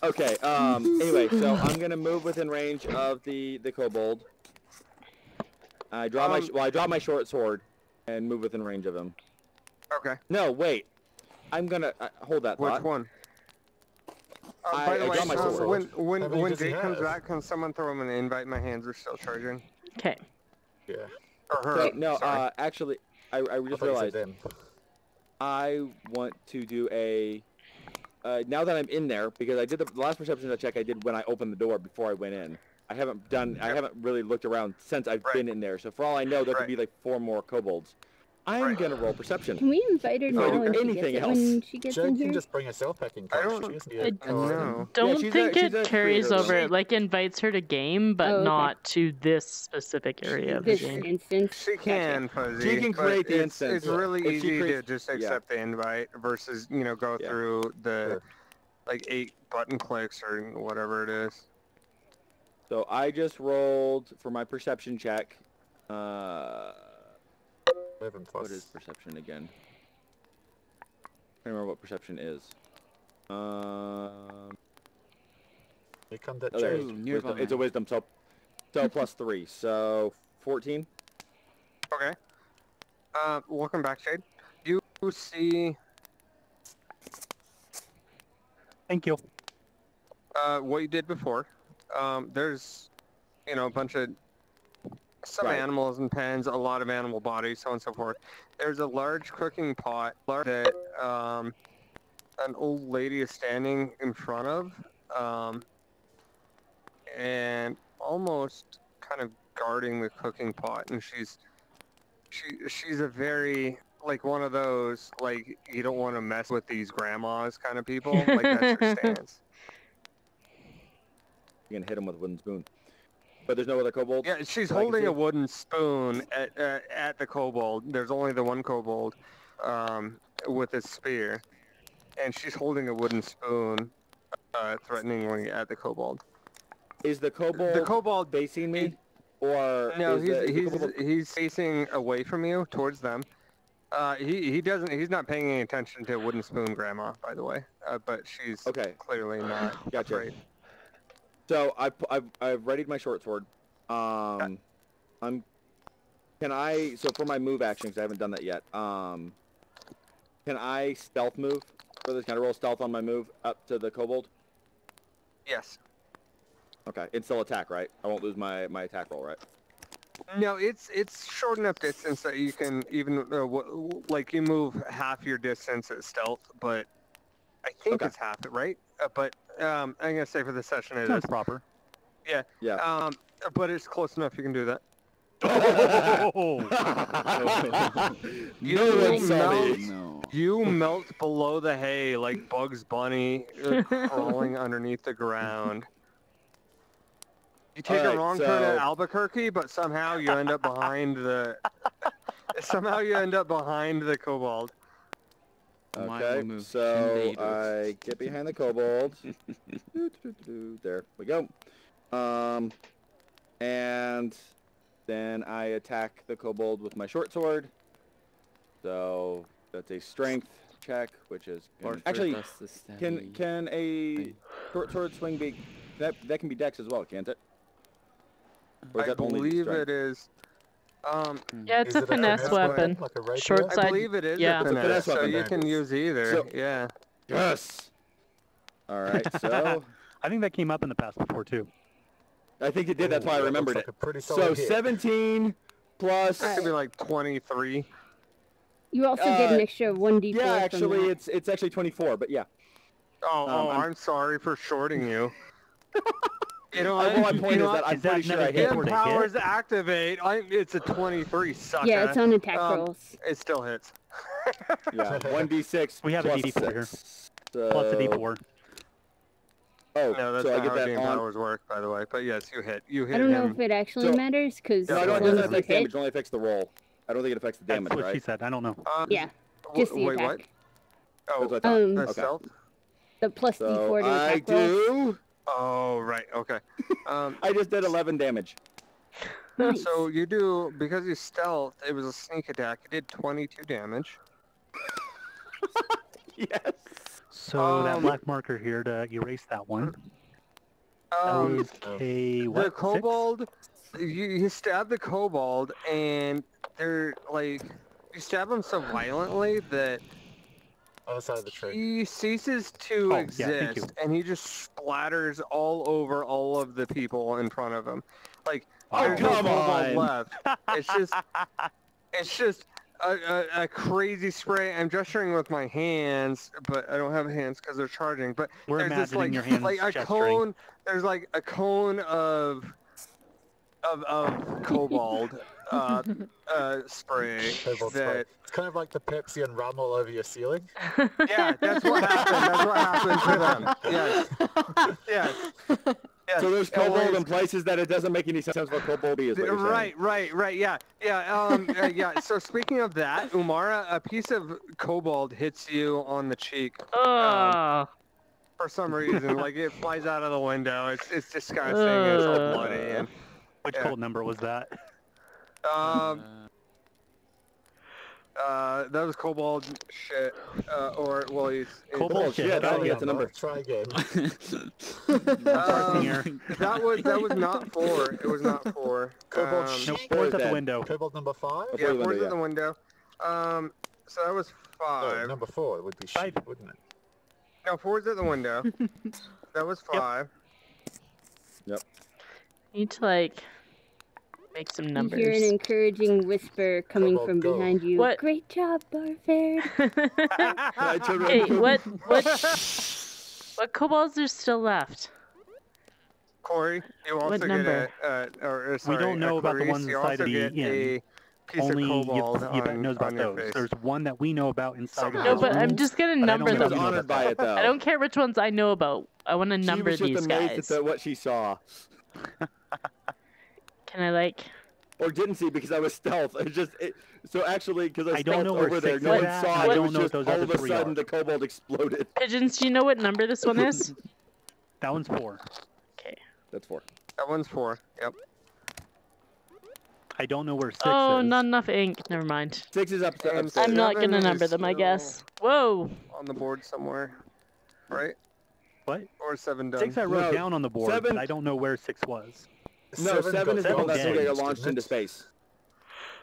Okay. Anyway, so I'm gonna move within range of the kobold. I draw my short sword and move within range of him. Okay. No, wait. I'm gonna hold that Which thought. one? By the I way, draw my sword. when How many does he Jake comes have? back, can someone throw him an invite? My hands are still charging. Okay. Yeah. Or her. So, no, sorry. actually, I just I thought you said realized them. I want to do a. Now that I'm in there, because I did the last perception check I did when I opened the door before I went in. I haven't really looked around since I've Right. been in there. So for all I know, there could Right. be like 4 more kobolds. I'm Right. gonna roll perception. Can we invite her Before I now do and she anything gets it else. when she gets Jade in can here? just bring herself back in I touch. don't- She doesn't need I a No. Don't she's think a it carries creator, over. though. It like invites her to game, but Oh, okay. not to this specific area of the This game. instance. She can, Fuzzy. She can but create the it's, instance. It's really If she easy creates- to just yeah. accept the invite versus, go Yeah. through the, Sure. 8 button clicks or whatever it is. So I just rolled for my perception check. 11 plus. What is perception again? I don't remember what perception is. Here come that Oh, there it Jade. is. Ooh, nearby. Wisdom. It's a wisdom, so plus 3, so 14. Okay. Welcome back, Shade. You see Thank you. what you did before. There's, a bunch of some Right. animals in pens, a lot of animal bodies, so on and so forth. There's a large cooking pot that an old lady is standing in front of, and almost kind of guarding the cooking pot. And she's a very one of those you don't want to mess with these grandmas kind of people. Like that's her stance. You can hit him with a wooden spoon. But there's no other kobolds? Yeah, she's that I can holding see? a wooden spoon at the kobold. There's only the one kobold with his spear, and she's holding a wooden spoon, threateningly at the kobold. Is the kobold, The kobold facing me? Or No, is the kobold... he's facing away from you towards them. He's not paying any attention to wooden spoon grandma, by the way. But she's Okay. clearly not Gotcha. afraid. So I've readied my short sword. Can I? So for my move action, because I haven't done that yet. Can I stealth move for this? Can I roll stealth on my move up to the kobold? Yes. Okay, it's still attack, right? I won't lose my attack roll, right? No, it's short enough distance that you can even like you move half your distance at stealth, but I think Okay. it's half it, right? But I'm gonna say for the session it Sounds is. proper. Yeah. Yeah. But it's close enough you can do that. Oh! No one saw me. No. You melt below the hay like Bugs Bunny crawling underneath the ground. You take a Alright, wrong turn at so- Albuquerque, but somehow you end up behind the. Somehow you end up behind the kobold. Mine Okay, will move so 10 meters. I get behind the kobold. There we go. And then I attack the kobold with my short sword. So that's a strength check, which is Or actually first us to stabby. can a thing. short sword swing be that can be dex as well, can't it? Or is I that only believe strength? it is. Yeah, it's Is a it finesse weapon. Like a rapier? Short I side. believe it is Yeah. a It's a finesse, finesse so weapon. you can use either. So- Yeah. Yes. All right, so I think that came up in the past before too. I think it did. That's why I Ooh, that remembered looks it. like a pretty So solid hit. 17 plus. That could be like 23. You also get an extra 1d4 Yeah, from actually, that. it's actually 24, but yeah. I'm sorry for shorting you. You know Well, my what? point You is know that I'm Is that pretty sure I another hit. D4 to powers hit? activate. It's a 23, sucker. Yeah, it's on attack rolls. It still hits. Yeah, 1d6 We have a plus D4 here. 6. Plus a So- D4. Oh, No, that's so I not get how that game on. powers work, by the way. But yes, you hit. You hit I don't know him. if it actually So- matters, because No, Yeah, I as don't, it so long doesn't as you affect damage, hit, it only affects the roll. I don't think it affects the damage, That's what right? she said. I don't know. yeah, just the wait, attack. what? Oh, That's what I thought. Um, the Okay. stealth? The plus So d4 to I attack rolls. do. Oh, right. Okay. I just did 11 damage. Nice. So you do, because you stealth, it was a sneak attack. It did 22 damage. Yes. So that Um, black marker here to erase that one. That Um, was a what? the kobold, you stab the kobold, and they're like, you stab him so violently that Other side of the tree. he ceases to Oh, yeah, thank you. exist, and he just splatters all over all of the people in front of him. Like, Oh, there's no come kobold on. left. It's just a crazy spray. I'm gesturing with my hands, but I don't have hands because they're charging. But We're there's this imagining like your hands like a gesturing. cone. There's like a cone of kobold spray Cobalt spray. that. It's kind of like the Pepsi and rum all over your ceiling. Yeah, that's what happened. That's what happened to them. Yes. Yes. Yes. So there's Yeah, well, kobold in places that it doesn't make any sense what kobold is. What you're saying. Right, yeah. Yeah. So speaking of that, Umara, a piece of kobold hits you on the cheek Oh, for some reason. Like it flies out of the window. It's disgusting. It's all bloody. And Which yeah. cold number was that? that was kobold shit. Or well, he's Kobold shit. shit, Oh, yeah, yeah. it's a number. Try again. Parsing here. That was not 4. It was not 4. Kobold No, shit. Where four's is at the that? window. Cobalt number 5? Before Yeah, the window, 4's yeah. at the window. So that was 5. Number 4 would be shit, 5. wouldn't it? No, 4's at the window. That was 5. need to like make some You numbers. hear an encouraging whisper coming Cobalt, from go. behind you. What? Great job, Barfair. I turned around Hey, and- what kobolds are still left? Corey, you also What get number? sorry, don't know about the Clarice, ones you inside also of the get a inn. piece Only of kobold Yvette knows about on your those. face. There's one that we know about inside of Somehow. No, this but I'm room. just gonna but I don't number She know was if them. you know honored about by that. it, though. I don't care which ones I know about. I want to She number was just these amazed guys. at what she saw. Can I like? Or didn't see because I was stealth. It's just so actually because I I don't stealthed know where over there, 6 no is one at, saw and it. I It don't was know what just those all other of a 3 sudden are. the kobold exploded. Pigeons, do you know what number this one is? That one's 4. Okay. That's 4. That one's 4. Yep. I don't know where 6 Oh, is. not enough ink. Never mind. 6 is up. And upstairs. I'm not gonna 7 number is them, I still guess. Whoa. on the board somewhere, right? What? Or 7 done. 6 I wrote No, down on the board, 7 but I don't know where 6 was. No, 7 is the one that's dead, going to get launched into space.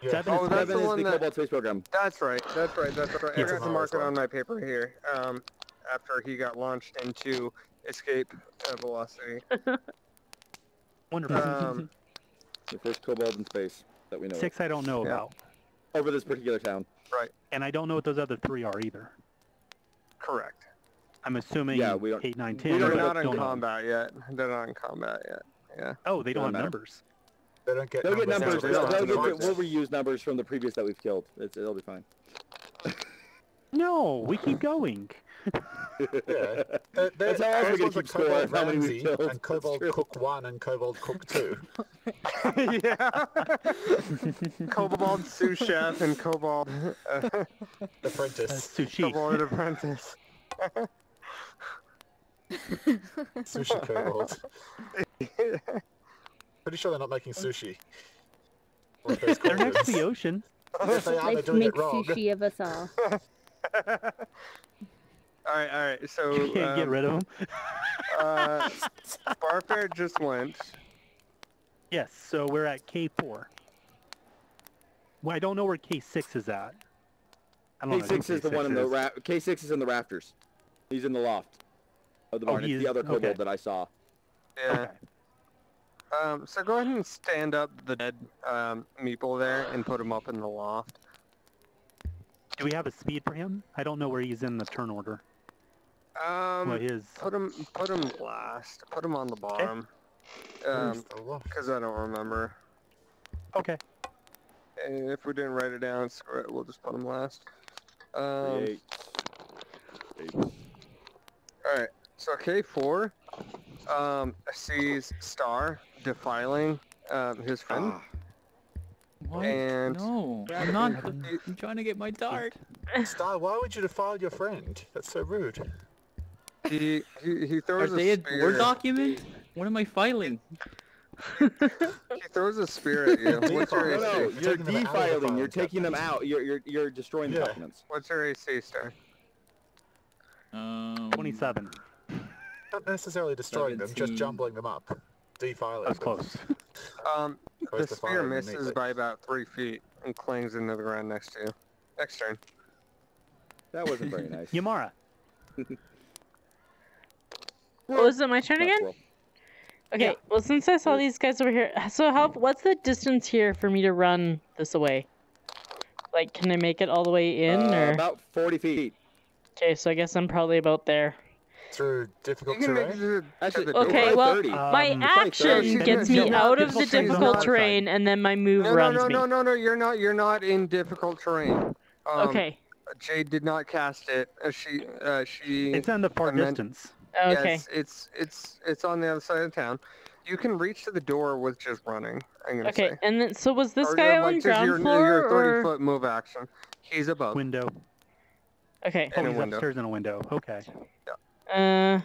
Yeah. 7 is Oh, that's 7 the is one the that... Cobalt Space Program. That's right. That's right. Yeah. I got to mark it on my paper here. After he got launched into escape velocity. Wonderful. The first Cobalt in space that we know 6 I don't know Yeah. about. over this particular town. Right. And I don't know what those other 3 are either. Correct. I'm assuming Yeah, we don't- 8, 9, we 10. They're don't not in don't know. combat yet. They're not in combat yet. Yeah. Oh, they don't have Doesn't matter. numbers. They don't get They'll get numbers. they don't have numbers. We'll reuse numbers from the previous that we've killed. It'll be fine. No, we keep going. Yeah. That's how else we can keep score of how many we've killed. And Kobold Cook 1 and Kobold Cook 2. Yeah. Kobold sous chef and Kobold Apprentice. Sushi. Kobold apprentice. Sushi Kobold. Pretty sure they're not making sushi. Or if there's They're next to the cauldrons. ocean. If they are, they're Let's doing make it wrong. sushi of us all. All right. So You can't get rid of them. Barfair just went. Yes, so we're at K4. Well, I don't know where K6 is at. I don't know who K6 is the one in the K6 is in the rafters. He's in the loft of the barn. he It's is? the other kobold Okay. that I saw. Yeah. Okay. So go ahead and stand up the dead meeple there and put him up in the loft. Do we have a speed for him? I don't know where he's in the turn order. What his? Put him last. Put him on the bottom. Where's the loft? Because I don't remember. Okay. And if we didn't write it down, screw it. We'll just put him last. All 8. right. So K4 sees Star defiling his friend. What? And- No, I'm not. I'm trying to get my dart. Star, why would you defile your friend? That's so rude. He Are throws they a a Word spear. document? What am I filing? He throws a spear at you. What's your No, AC? no, you're taking them out of the defiling. file You're taking them out. You're destroying the Yeah. documents. What's your AC, Star? 27. Not necessarily destroying them, just 17. jumbling them up. Defiling That's them. close. The Goes to spear fire misses immediately. by about 3 feet and clings into the ground next to you. Next turn. That wasn't very nice. Yamara. Oh, is it my turn again? Natural. Okay, Yeah. well, since I saw these guys over here, so what's the distance here for me to run this away? Like, can I make it all the way in, or? About 40 feet. Okay, so I guess I'm probably about there. Through difficult You can make terrain? it Actually, to the Okay, door. well, 30. my Um, action she's gets not- me she's not out of the difficult terrain, difficult not terrain, and then my move runs me. No, you're not in difficult terrain. Okay, Jade did not cast it. She It's on the far and then- distance. okay. Yes, it's on the other side of town. You can reach to the door with just running, I'm gonna Okay, say. and then, so was this Or, guy like, on just ground your floor, 30-foot move action. He's above. Window. Okay. Oh, In a he's window. upstairs in a window. Okay. And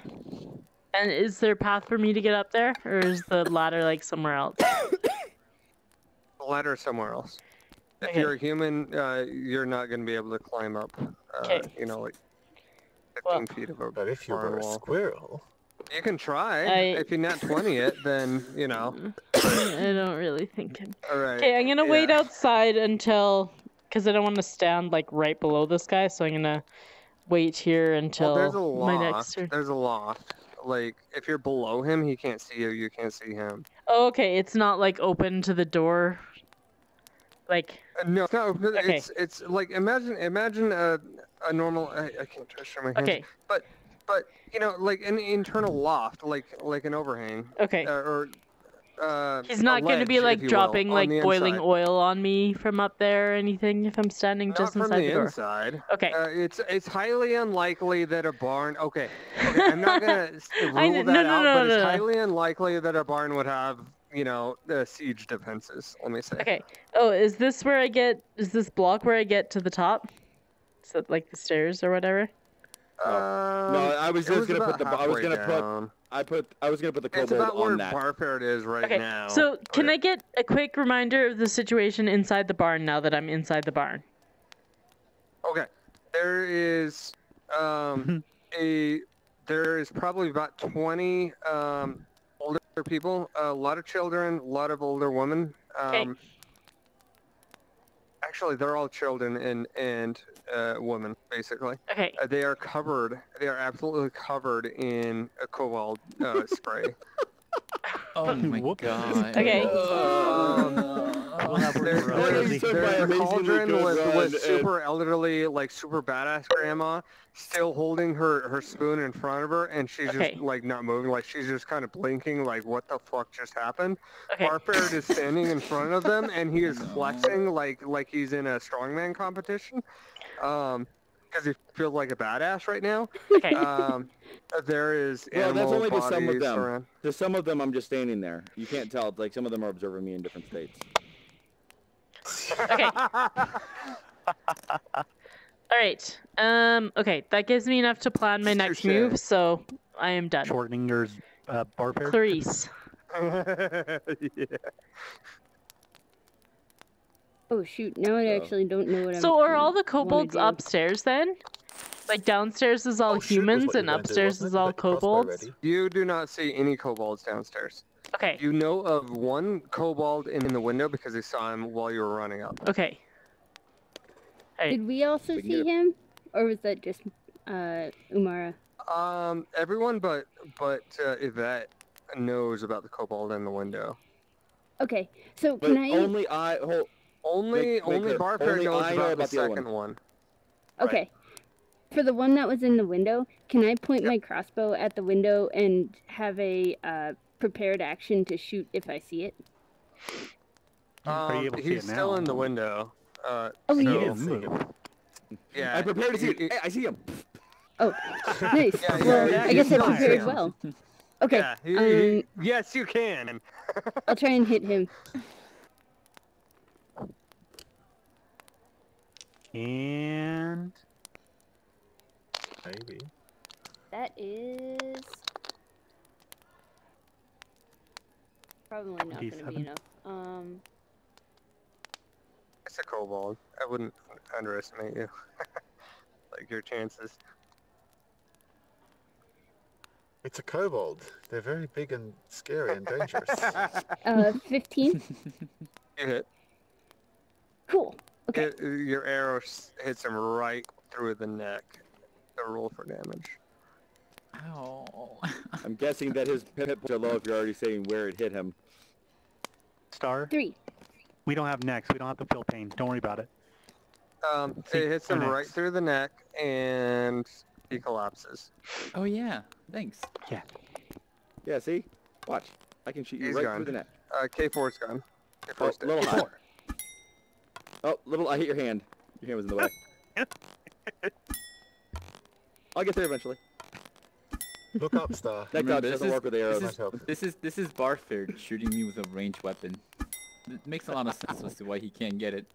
is there a path for me to get up there, or is the ladder, like, somewhere else? The ladder somewhere else. If Okay. you're a human, you're not going to be able to climb up, Okay. like 15 Well- feet of a But if you barn were a wall. squirrel... You can try. I- If you nat 20 it, then, I don't really think I'm... all right. Okay, I'm gonna wait yeah. outside until... Because I don't want to stand, like, right below this guy, so I'm gonna wait here until Well, there's a my loft. next turn. There's a loft. Like, if you're below him, he can't see you. You can't see him. Oh, okay, it's not, like, open to the door. Like, No, Okay. it's like imagine a normal. I can't show my hands. okay, But like an internal loft, like an overhang, okay. or He's a not gonna ledge, be, if like, you will, dropping, on like, the boiling inside. oil on me from up there or anything if I'm standing Not just from inside the the door. inside. Okay. It's highly unlikely that a barn. Okay, I'm not gonna rule I that kn- no, out, no, but no, it's no. highly unlikely that a barn would have siege defenses. Let me say. Okay. Oh, is this block where I get to the top? Is it like the stairs or whatever? No, I was it just gonna about put the. I was halfway gonna down. I was gonna put the It's kobold about where on that. Barfair is right Okay. now. So can Okay. I get a quick reminder of the situation inside the barn now that I'm inside the barn? Okay, there is a there is probably about 20 older people, a lot of children, a lot of older women. Okay. Actually, they're all children and women, basically. Okay. They are covered. They are absolutely covered in a cobalt spray. Oh my Whoops. god. Okay. There's a cauldron with and- super elderly, like super badass grandma still holding her spoon in front of her, and she's Okay. just like not moving, like she's just kind of blinking, like what the fuck just happened. Okay. Barford is standing in front of them, and he is flexing like he's in a strongman competition, because he feels like a badass right now. Okay. There is Well, animal that's only to some of bodies them. around. To some of them, I'm just standing there. You can't tell. Like some of them are observing me in different states. Okay. All right. Okay, that gives me enough to plan my next Touche. move, so I am done. Shortening your bar pair. Clarice. Yeah. Oh shoot! Now I actually don't know what I'm. So are all the wanna kobolds do. upstairs then? Like downstairs is all Oh, shoot, was humans what you and were gonna do, upstairs wasn't is it? all Get your crossbow kobolds? ready. You do not see any kobolds downstairs. Okay. You know of one kobold in the window because you saw him while you were running up. Okay. Alright. Did we also We can see get him, or was that just Umara? Everyone but Yvette knows about the kobold in the window. Okay, so But can I? only I. Only Make clear, Barfair only knows I know about the about the other second one. Okay. For the one that was in the window, can I point my crossbow at the window and have a prepared action to shoot if I see it? Are you able to see He's it still now? in the window. Oh, so, he He is. didn't move. Yeah. I prepared to see it. he- Hey, I see him. Oh, nice. Yeah, yeah, well, yeah, I guess I he's prepared fine. well. Okay, Yeah, yes, you can. I'll try and hit him. And Maybe. That is probably not going to be D7. enough. It's a kobold. I wouldn't underestimate you. Like your chances. It's a kobold. They're very big and scary and dangerous. 15. You hit. Cool. Okay. Your arrow hits him right through the neck. So roll for damage. Ow. I'm guessing that his hit points are low if you're already saying where it hit him. Star, 3. we don't have necks. We don't have to feel pain. Don't worry about it. It hits him next. right through the neck, and he collapses. Oh yeah, thanks. Yeah, see? Watch. I can shoot you He's right gone. through the neck. K4's gone. Oh, K4's dead. little high. Oh, little. I hit your hand. Your hand was in the way. I'll get there eventually. Look up, Star. Neck Remember, dodge doesn't work with arrows. Might help. This is Barford shooting me with a ranged weapon. It makes a lot of sense as to why he can't get it.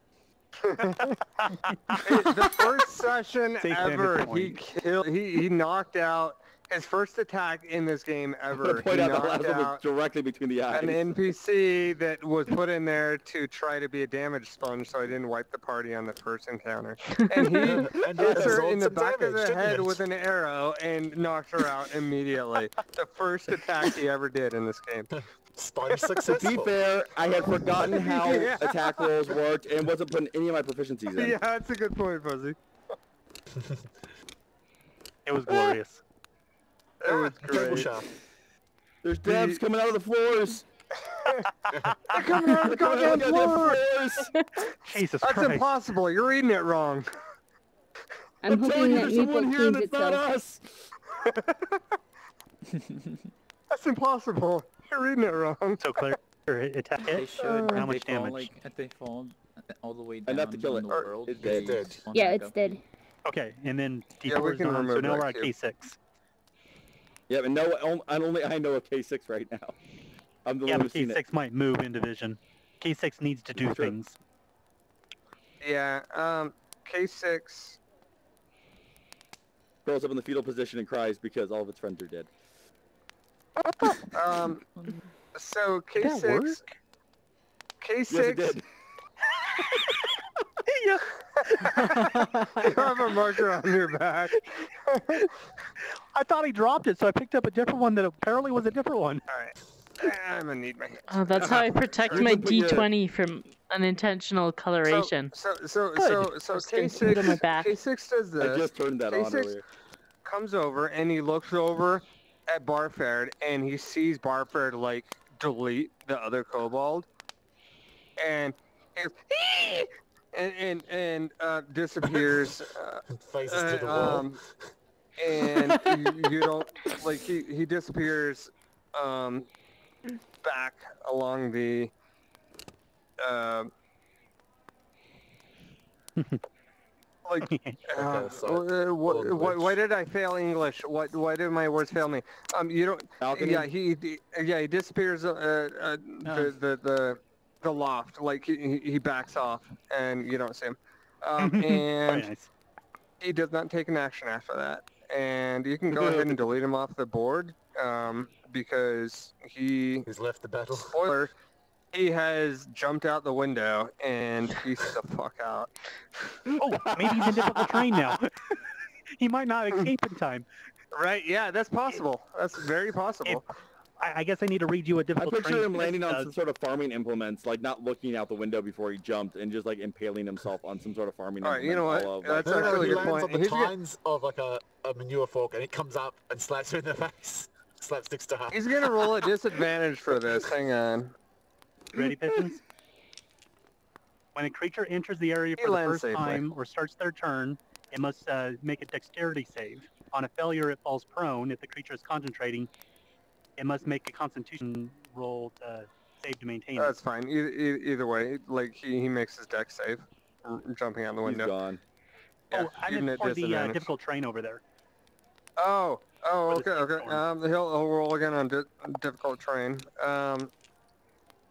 The first session Safe ever, vantage point. he knocked out his first attack in this game I'm ever. gonna point He out the last knocked one was out directly between the eyes. an NPC that was put in there to try to be a damage sponge, so I didn't wipe the party on the first encounter. And he And hits her absorbed in the some back of damage, the didn't head it? with an arrow and knocked her out immediately. The first attack he ever did in this game. Sponge To successful. be fair, I had forgotten how Yeah. attack rolls worked and wasn't putting any of my proficiencies in. Yeah, that's a good point, Fuzzy. It was glorious. It was Table great. shaft. There's debs coming out of the floors. They're coming out of the They're coming out goddamn of the floor! floors. Jesus That's Christ. impossible. You're reading it wrong. I'm telling hoping you, that there's someone Meeple here cleans that's not itself. us. That's impossible. You're reading it wrong. So Claire, attack They it. should. How if much they fall, damage? like, if they fall all the way down Enough to kill in it. the Or world, it's they dead. spawn Yeah, back it's up. dead. Okay, and then Yeah, we D4 is can gone, so remove now that we're at cube. K6. Yeah, but no, only I know a K6 right now. I'm the Yeah, one but who's seen K6 it. might move in division. K6 needs to do True. things. Yeah, K6. Curls up in the fetal position and cries because all of its friends are dead. So Did that work? K6. Yes, it did. Yeah. You have a marker on your back. I thought he dropped it, so I picked up a different one that apparently was a different one. All right. I'm gonna need my hands. Oh, that's how I protect You my can put your- D20 from unintentional coloration. So Just gonna put it on my K6 back. K6 does I this. just turned that on K6 earlier. comes over and he looks over at Barford and he sees Barford like delete the other kobold, and he goes, "Ee!" and disappears. Faces to the wall. And you don't like he disappears back along the like so why did I fail English? Why did my words fail me? You don't. Balcony? Yeah, he disappears. The loft, like he backs off and you don't see him. Very And nice. he does not take an action after that. And you can go ahead and delete him off the board because He's left the battle. spoiler, he has jumped out the window and pieced the fuck out. Oh, maybe he's in difficult terrain now. He might not escape in time. Right? Yeah, that's possible. That's very possible. I guess I need to read you a I difficult picture terrain. him landing on some sort of farming implements, like not looking out the window before he jumped, and just like impaling himself on some sort of farming All right, implement. you know what? all of, That's No, actually he a good lands point. on the He's gonna- tines of like a manure fork, and it comes up and slaps you in the face. Slapstick style. He's gonna roll a disadvantage for this. Hang on. Ready, Pigeons? When a creature enters the area He for the lands first safely. time or starts their turn, it must make a dexterity save. On a failure, it falls prone. If the creature is concentrating, it must make a constitution roll to save to maintain That's fine. Either way, like he makes his deck save, jumping out the He's window. gone. it. Yeah, Oh, I even meant at for the disadvantage. difficult terrain over there. Oh, For the okay. sandstorm. He'll roll again on difficult terrain.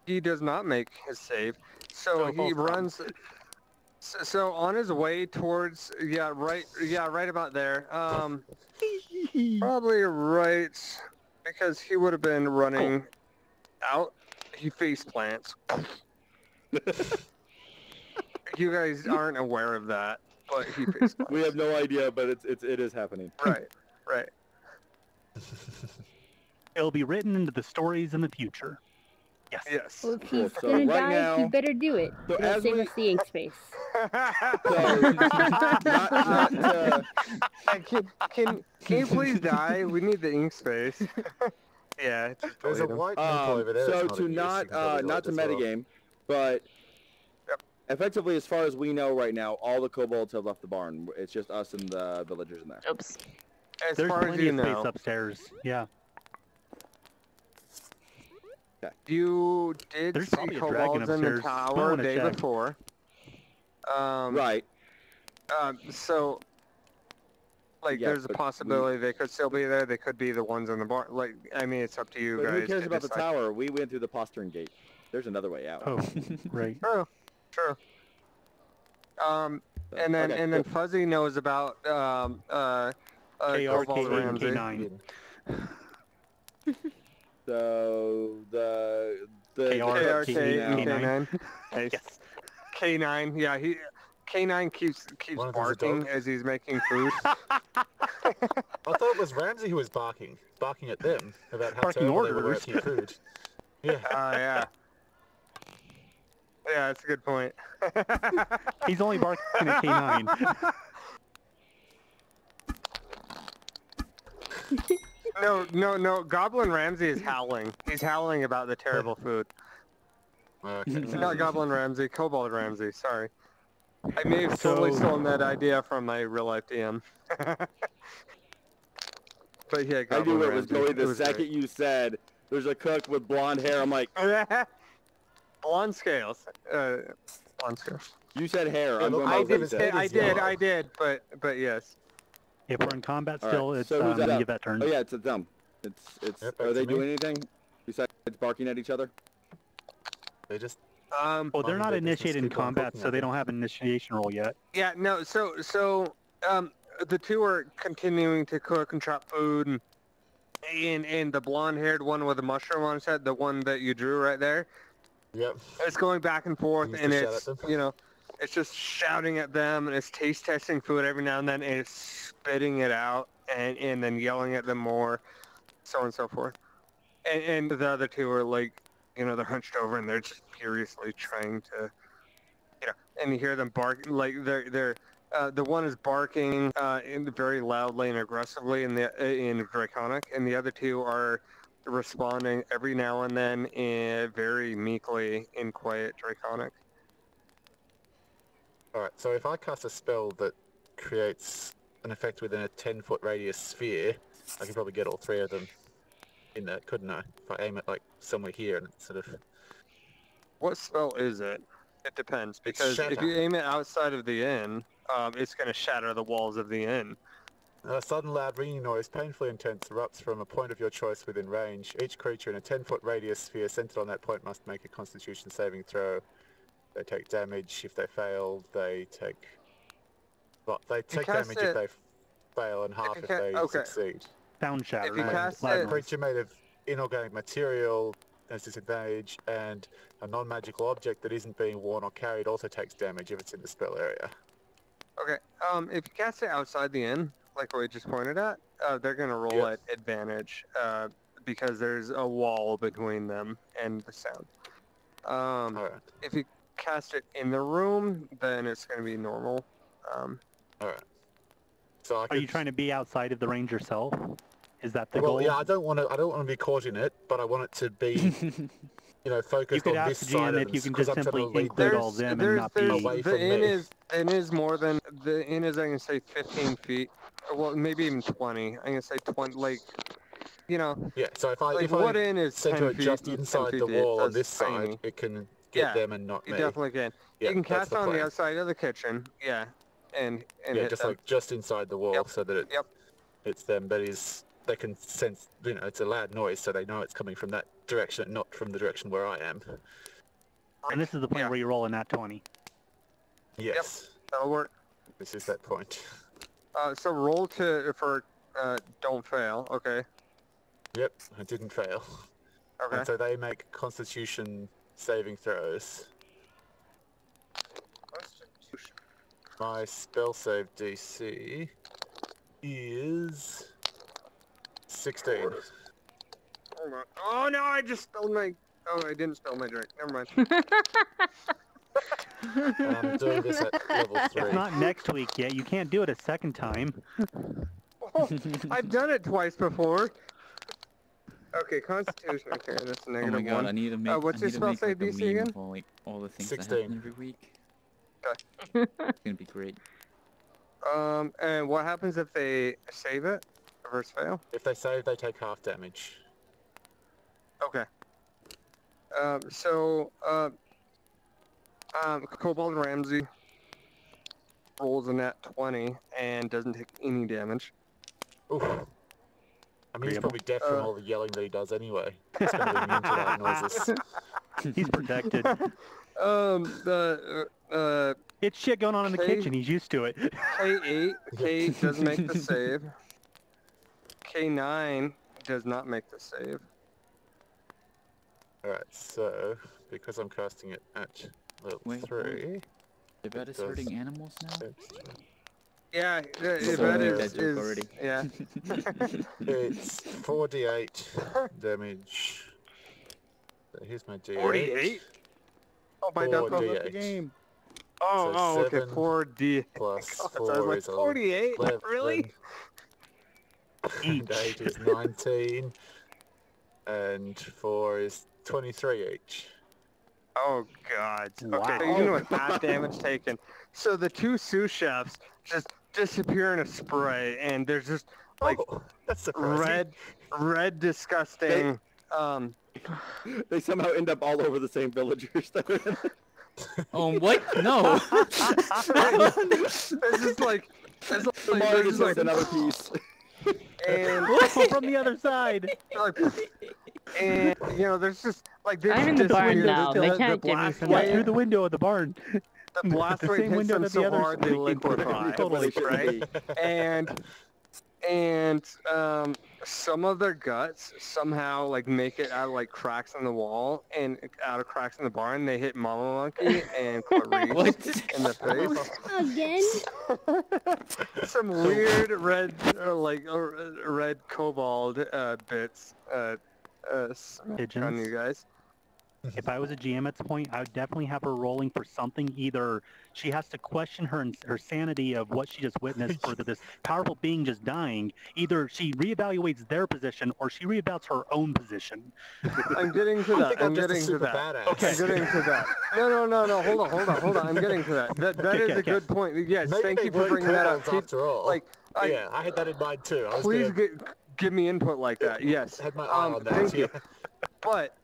He does not make his save, so So he falls prone. runs. So on his way towards, right about there. Probably right, because he would have been running out. He face plants. You guys aren't aware of that, but he face plants. We have no idea, but it is happening. Right. It'll be written into the stories in the future. Yes. Yes. Well, if he's So gonna right die, now- he better do it. So It'll as save we- us the ink space. So, not Can you please die? We need the ink space. Yeah, just There's a delete him. white meeple over there. so that's to not in use. not You can probably not to roll it as well. metagame, but Yep. effectively, as far as we know right now, all the kobolds have left the barn. It's just us and the villagers in there. Oops. As There's far as plenty you of space know, upstairs. Yeah. you did There's see probably a dragon kobolds in the upstairs. Might tower wanna the day check. before. Right. So, like, Yeah, there's a but possibility they could still be there. They could be the ones in the bar. Like, I mean, it's up to you But guys. who cares to about the decide. tower? We went through the postern gate. There's another way out. Oh, right. True. So, And then okay, and then cool. Fuzzy knows about Kobold KRK Ramsey. K9. So the KRK KRK and K9. K9. Nice. Yes. K9. Yeah, K9 keeps One of them's a barking dog. as he's making food. I thought it was Ramsey who was barking at them about how Barking terrible they were orders. at your food. Yeah. Yeah. Yeah, that's a good point. He's only barking at K9. No. Goblin Ramsey is howling. He's howling about the terrible food. Okay. Not Goblin Ramsey, Kobold Ramsey. Sorry. I may have totally So- stolen that idea from my real life DM. But yeah, I Goblin knew it was Ramsey. going It the was second you said there's a cook with blonde hair. I'm like, great. Blonde scales. Blonde scales. you said hair. Yeah, I'm but going I with what you did. said. I did. But yes. If we're in combat All still, right, it's so who's that up? Yvette turn. Oh yeah, it's them. It's Yep, are back they to me. doing anything besides barking at each other? They just Um. Well, they're Mind not their business, initiated in keep on combat, cooking so at they them. don't have an initiation roll yet. Yeah. No. So the two are continuing to cook and chop food, and the blonde-haired one with the mushroom on his head, the one that you drew right there, yep. it's going back and forth, Used and to shout it's at them. you know, It's just shouting at them, and it's taste testing food every now and then, and it's spitting it out, and then yelling at them more, so on and so forth. And the other two are like, they're hunched over and they're just furiously trying to, and you hear them bark, like the one is barking very loudly and aggressively in Draconic, and the other two are responding every now and then very meekly in quiet Draconic. Alright, so if I cast a spell that creates an effect within a 10-foot radius sphere, I can probably get all three of them in that, couldn't I? If I aim it like somewhere here and it's sort of... What spell is it? It depends, because if Shatter. you aim it outside of the inn, it's going to shatter the walls of the inn. A sudden loud ringing noise, painfully intense, erupts from a point of your choice within range. Each creature in a 10-foot radius sphere centered on that point must make a Constitution saving throw. They take damage. If they fail, they take... Well, they take damage if they fail and half if they succeed. Sound shatter. If you cast loud it- noise. Creature made of inorganic material has disadvantage, and a non-magical object that isn't being worn or carried also takes damage if it's in the spell area. Okay, if you cast it outside the inn, like we just pointed at, they're going to roll at advantage, because there's a wall between them and the sound. Alright. If you cast it in the room, then it's going to be normal. Alright. So I Are you trying to be outside of the range yourself? Is that the Well, goal? yeah, I don't want to be caught in it, but I want it to be, focused You could on this ask side GM of if you can because just I'm trying to simply lead include them. all them and not be away the from inn me. is more than the inn is. I can say 15 feet. Well, maybe even 20. I can say 20. Like, Yeah. So if I what inn is center 10 it feet? just 10 inside feet the wall on that's this side, tiny. it can get them and not You me. definitely can. Yeah, You can that's cast the on the plan. outside of the kitchen. Yeah, and hit just them. like just inside the wall, so that it's them. But they can sense, it's a loud noise, so they know it's coming from that direction, and not from the direction where I am. And this is the point where you roll a nat 20. Yes. That'll work. This is that point. So roll for don't fail. Okay. Yep, I didn't fail. Okay. And so they make Constitution saving throws. Constitution. My spell save DC is 16. Hold on. Oh no! I just spilled my. Oh, I didn't spill my drink. Never mind. I'm doing this at level 3. It's not next week yet. You can't do it a second time. Oh, I've done it twice before. Okay, Constitution. Okay, that's a Oh negative my god, one. I need to make. What's I your need to spell make, save like, a DC meme again? of all the things that 16. happen every week. Okay. It's gonna be great. And what happens if they save it? Reverse fail? If they save, they take half damage. Okay. Kobold Ramsey rolls a nat 20 and doesn't take any damage. Oof. I mean, he's probably deaf from all the yelling that he does anyway. He's going to be immune to loud noises. He's protected. It's shit going on in the kitchen. He's used to it. K8, K does make the save. K9 does not make the save. Alright, so, because I'm casting it at level Wait, 3... They're better does hurting animals now? Yeah, that Sorry, that is joke already. yeah. It's 4d8 damage. So here's my d8. 48? Oh, my duck goes up the 4d8. game. So Oh, okay, 7 4D. Plus God, so 4 I was like, is 48? 11. Really? And 8 is 19. And 4 is 23 each. Oh god. Wow. Okay, so you know what half damage taken. So the two sous chefs just disappear in a spray, and there's just like that's surprising. red, disgusting. They somehow end up all over the same villagers. Oh, what? No! It's just like Mark there's is like another piece. and From the other side. like, and there's just like this. I'm in the this barn weird- now. the- They the can't give me blast some Yeah, wave- through the window of the barn. The blast The wave same hits window them that so the others hard they break into. liquefy, Totally should right? be. and some of their guts somehow like make it out of like cracks in the wall and out of cracks in the barn. They hit Mama Monkey and Clarice What? in the face. Again? Some weird red, red kobold bits Pigeons. on you guys. If I was a GM at this point, I would definitely have her rolling for something. Either she has to question her sanity of what she just witnessed for this powerful being just dying. Either she reevaluates their position or she reevaluates her own position. I'm getting to that. I'm getting to that. Badass. Okay. I'm getting to that. No. Hold on. I'm getting to that. That is a good point. Yes, Maybe thank they you for weren't bringing that up. kobolds after all. Like, Yeah, I had that in mind too. I was please gonna- give me input like that. Yes. had my eye on that. Thank you. Yeah. But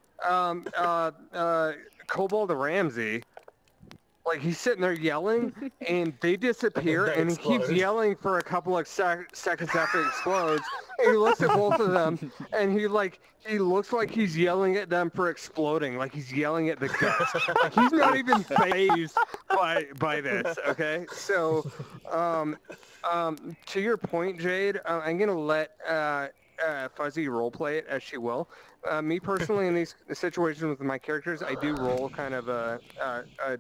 Kobold Ramsey, like he's sitting there yelling, and they disappear, They and he keeps explode. yelling for a couple of seconds after it explodes. And he looks at both of them, and he looks like he's yelling at them for exploding, like he's yelling at the guts. Like he's not even fazed by this. Okay, so to your point, Jade, I'm gonna let Fuzzy roleplay it as she will. Me personally, in these situations with my characters, I do roll kind of a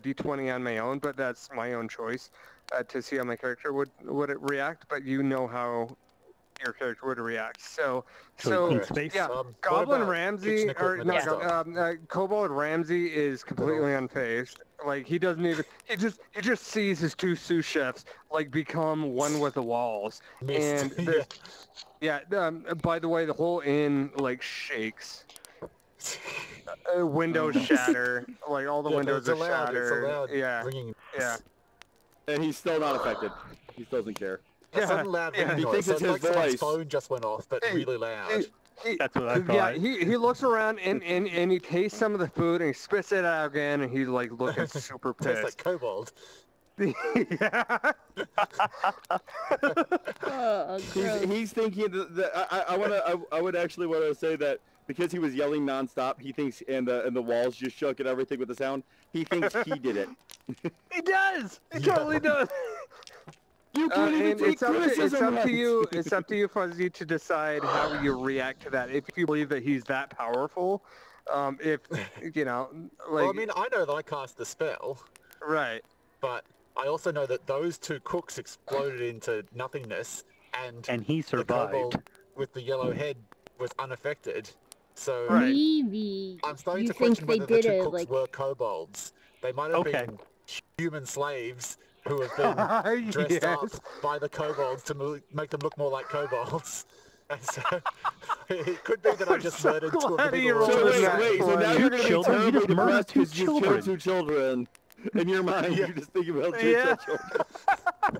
d20 on my own, but that's my own choice to see how my character would react. But you know how your character would react. So Space. yeah, What Goblin about Ramsey kitchen or equipment no, and stuff? Kobold Ramsey is completely unfazed. Like he doesn't even he just sees his two sous chefs like become one with the walls. Missed. And there's yeah, by the way, the whole inn like shakes. Windows shatter, like all the Yeah, windows it's are allowed, it's shattered. allowed Yeah, ringing. yeah. And he's still not affected. He still doesn't care. A sudden loud yeah. ringing He noise. thinks So it's it's his like someone's voice. phone just went off, but really loud. That's what I thought. Yeah, he looks around and he tastes some of the food and he spits it out again and he's like looking super Tastes pissed. like kobold. Yeah. Oh, gross. He's thinking that I would actually want to say that because he was yelling nonstop, he thinks and the walls just shook and everything with the sound. He thinks he did it. He does. He totally does. You can't even And take it's up criticism. to you. It's up to you, Fuzzy, to decide how you react to that. If you believe that he's that powerful, if you know, like Well, I mean, I know that I cast the spell, right. but I also know that those two cooks exploded into nothingness, and he the survived. kobold with the yellow head was unaffected. So Right. Maybe I'm starting you to think question they whether the did two it cooks like were kobolds. They might have Okay. been human slaves who have been dressed up Yes. by the kobolds to make them look more like kobolds. And so it could be that I just so murdered two of glad the he people. rolled So in that wait, so now one. you're gonna be Children? You terribly just murdered depressed two because you killed children. 2 children. In your mind, Yeah. you're just thinking about 2 Yeah. children.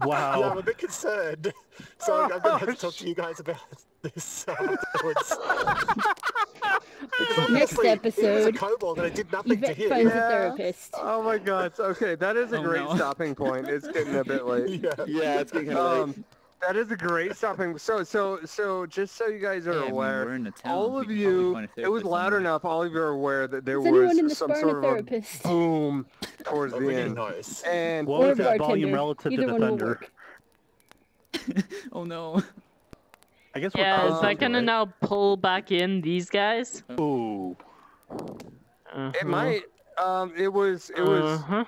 Wow. Yeah, I'm a bit concerned. So I'm going to have to talk to you guys about this afterwards. Because Next obviously, it was a episode, kobold and it did nothing to Yvette him. finds Yeah. a therapist. Oh my God. Okay, that is a Oh, great no. stopping point. It's getting a bit late. Yeah. Yeah, it's getting kind of late. That is a great stopping. So just so you guys are Yeah, I mean, aware, we're in a town. all We of could probably you, find a it was therapist loud somewhere. enough. All of you are aware that there Is anyone in was this some barn sort a of a therapist? boom towards A the ringing end. noise. And What Or was a that volume bartender. relative Either to the one will thunder? work. Oh no. I guess we're Yeah, close is to that gonna it. now pull back in these guys? Ooh. it might. It was Uh-huh.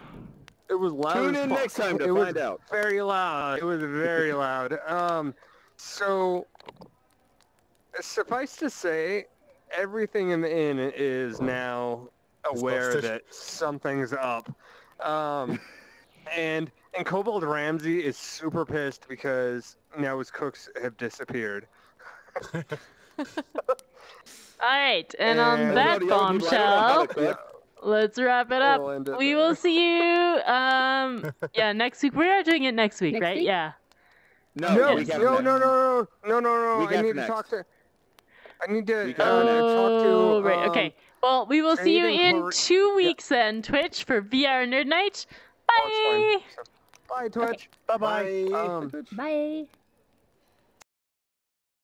loud. Tune as in fuck. next time to It was find out. very loud. It was very loud. So suffice to say, everything in the inn is now aware busted. that something's up. And Kobold Ramsey is super pissed because now his cooks have disappeared. Alright, and on And- that Everybody else, people, I don't know how bombshell, to cook. let's wrap it up. We'll end it We there. will see you, yeah, next week. We are doing it next week, Next right? week? Yeah. No, No, week no, after no, next. no, no. Week I after need to next. talk to. I need to Week after next. talk to. Oh, right, okay. Well, we will see you Jade and in Clar- 2 weeks then, Twitch, for VR Nerd Night. Bye! Oh, it's fine. Bye, Twitch. Bye-bye. Bye. Bye.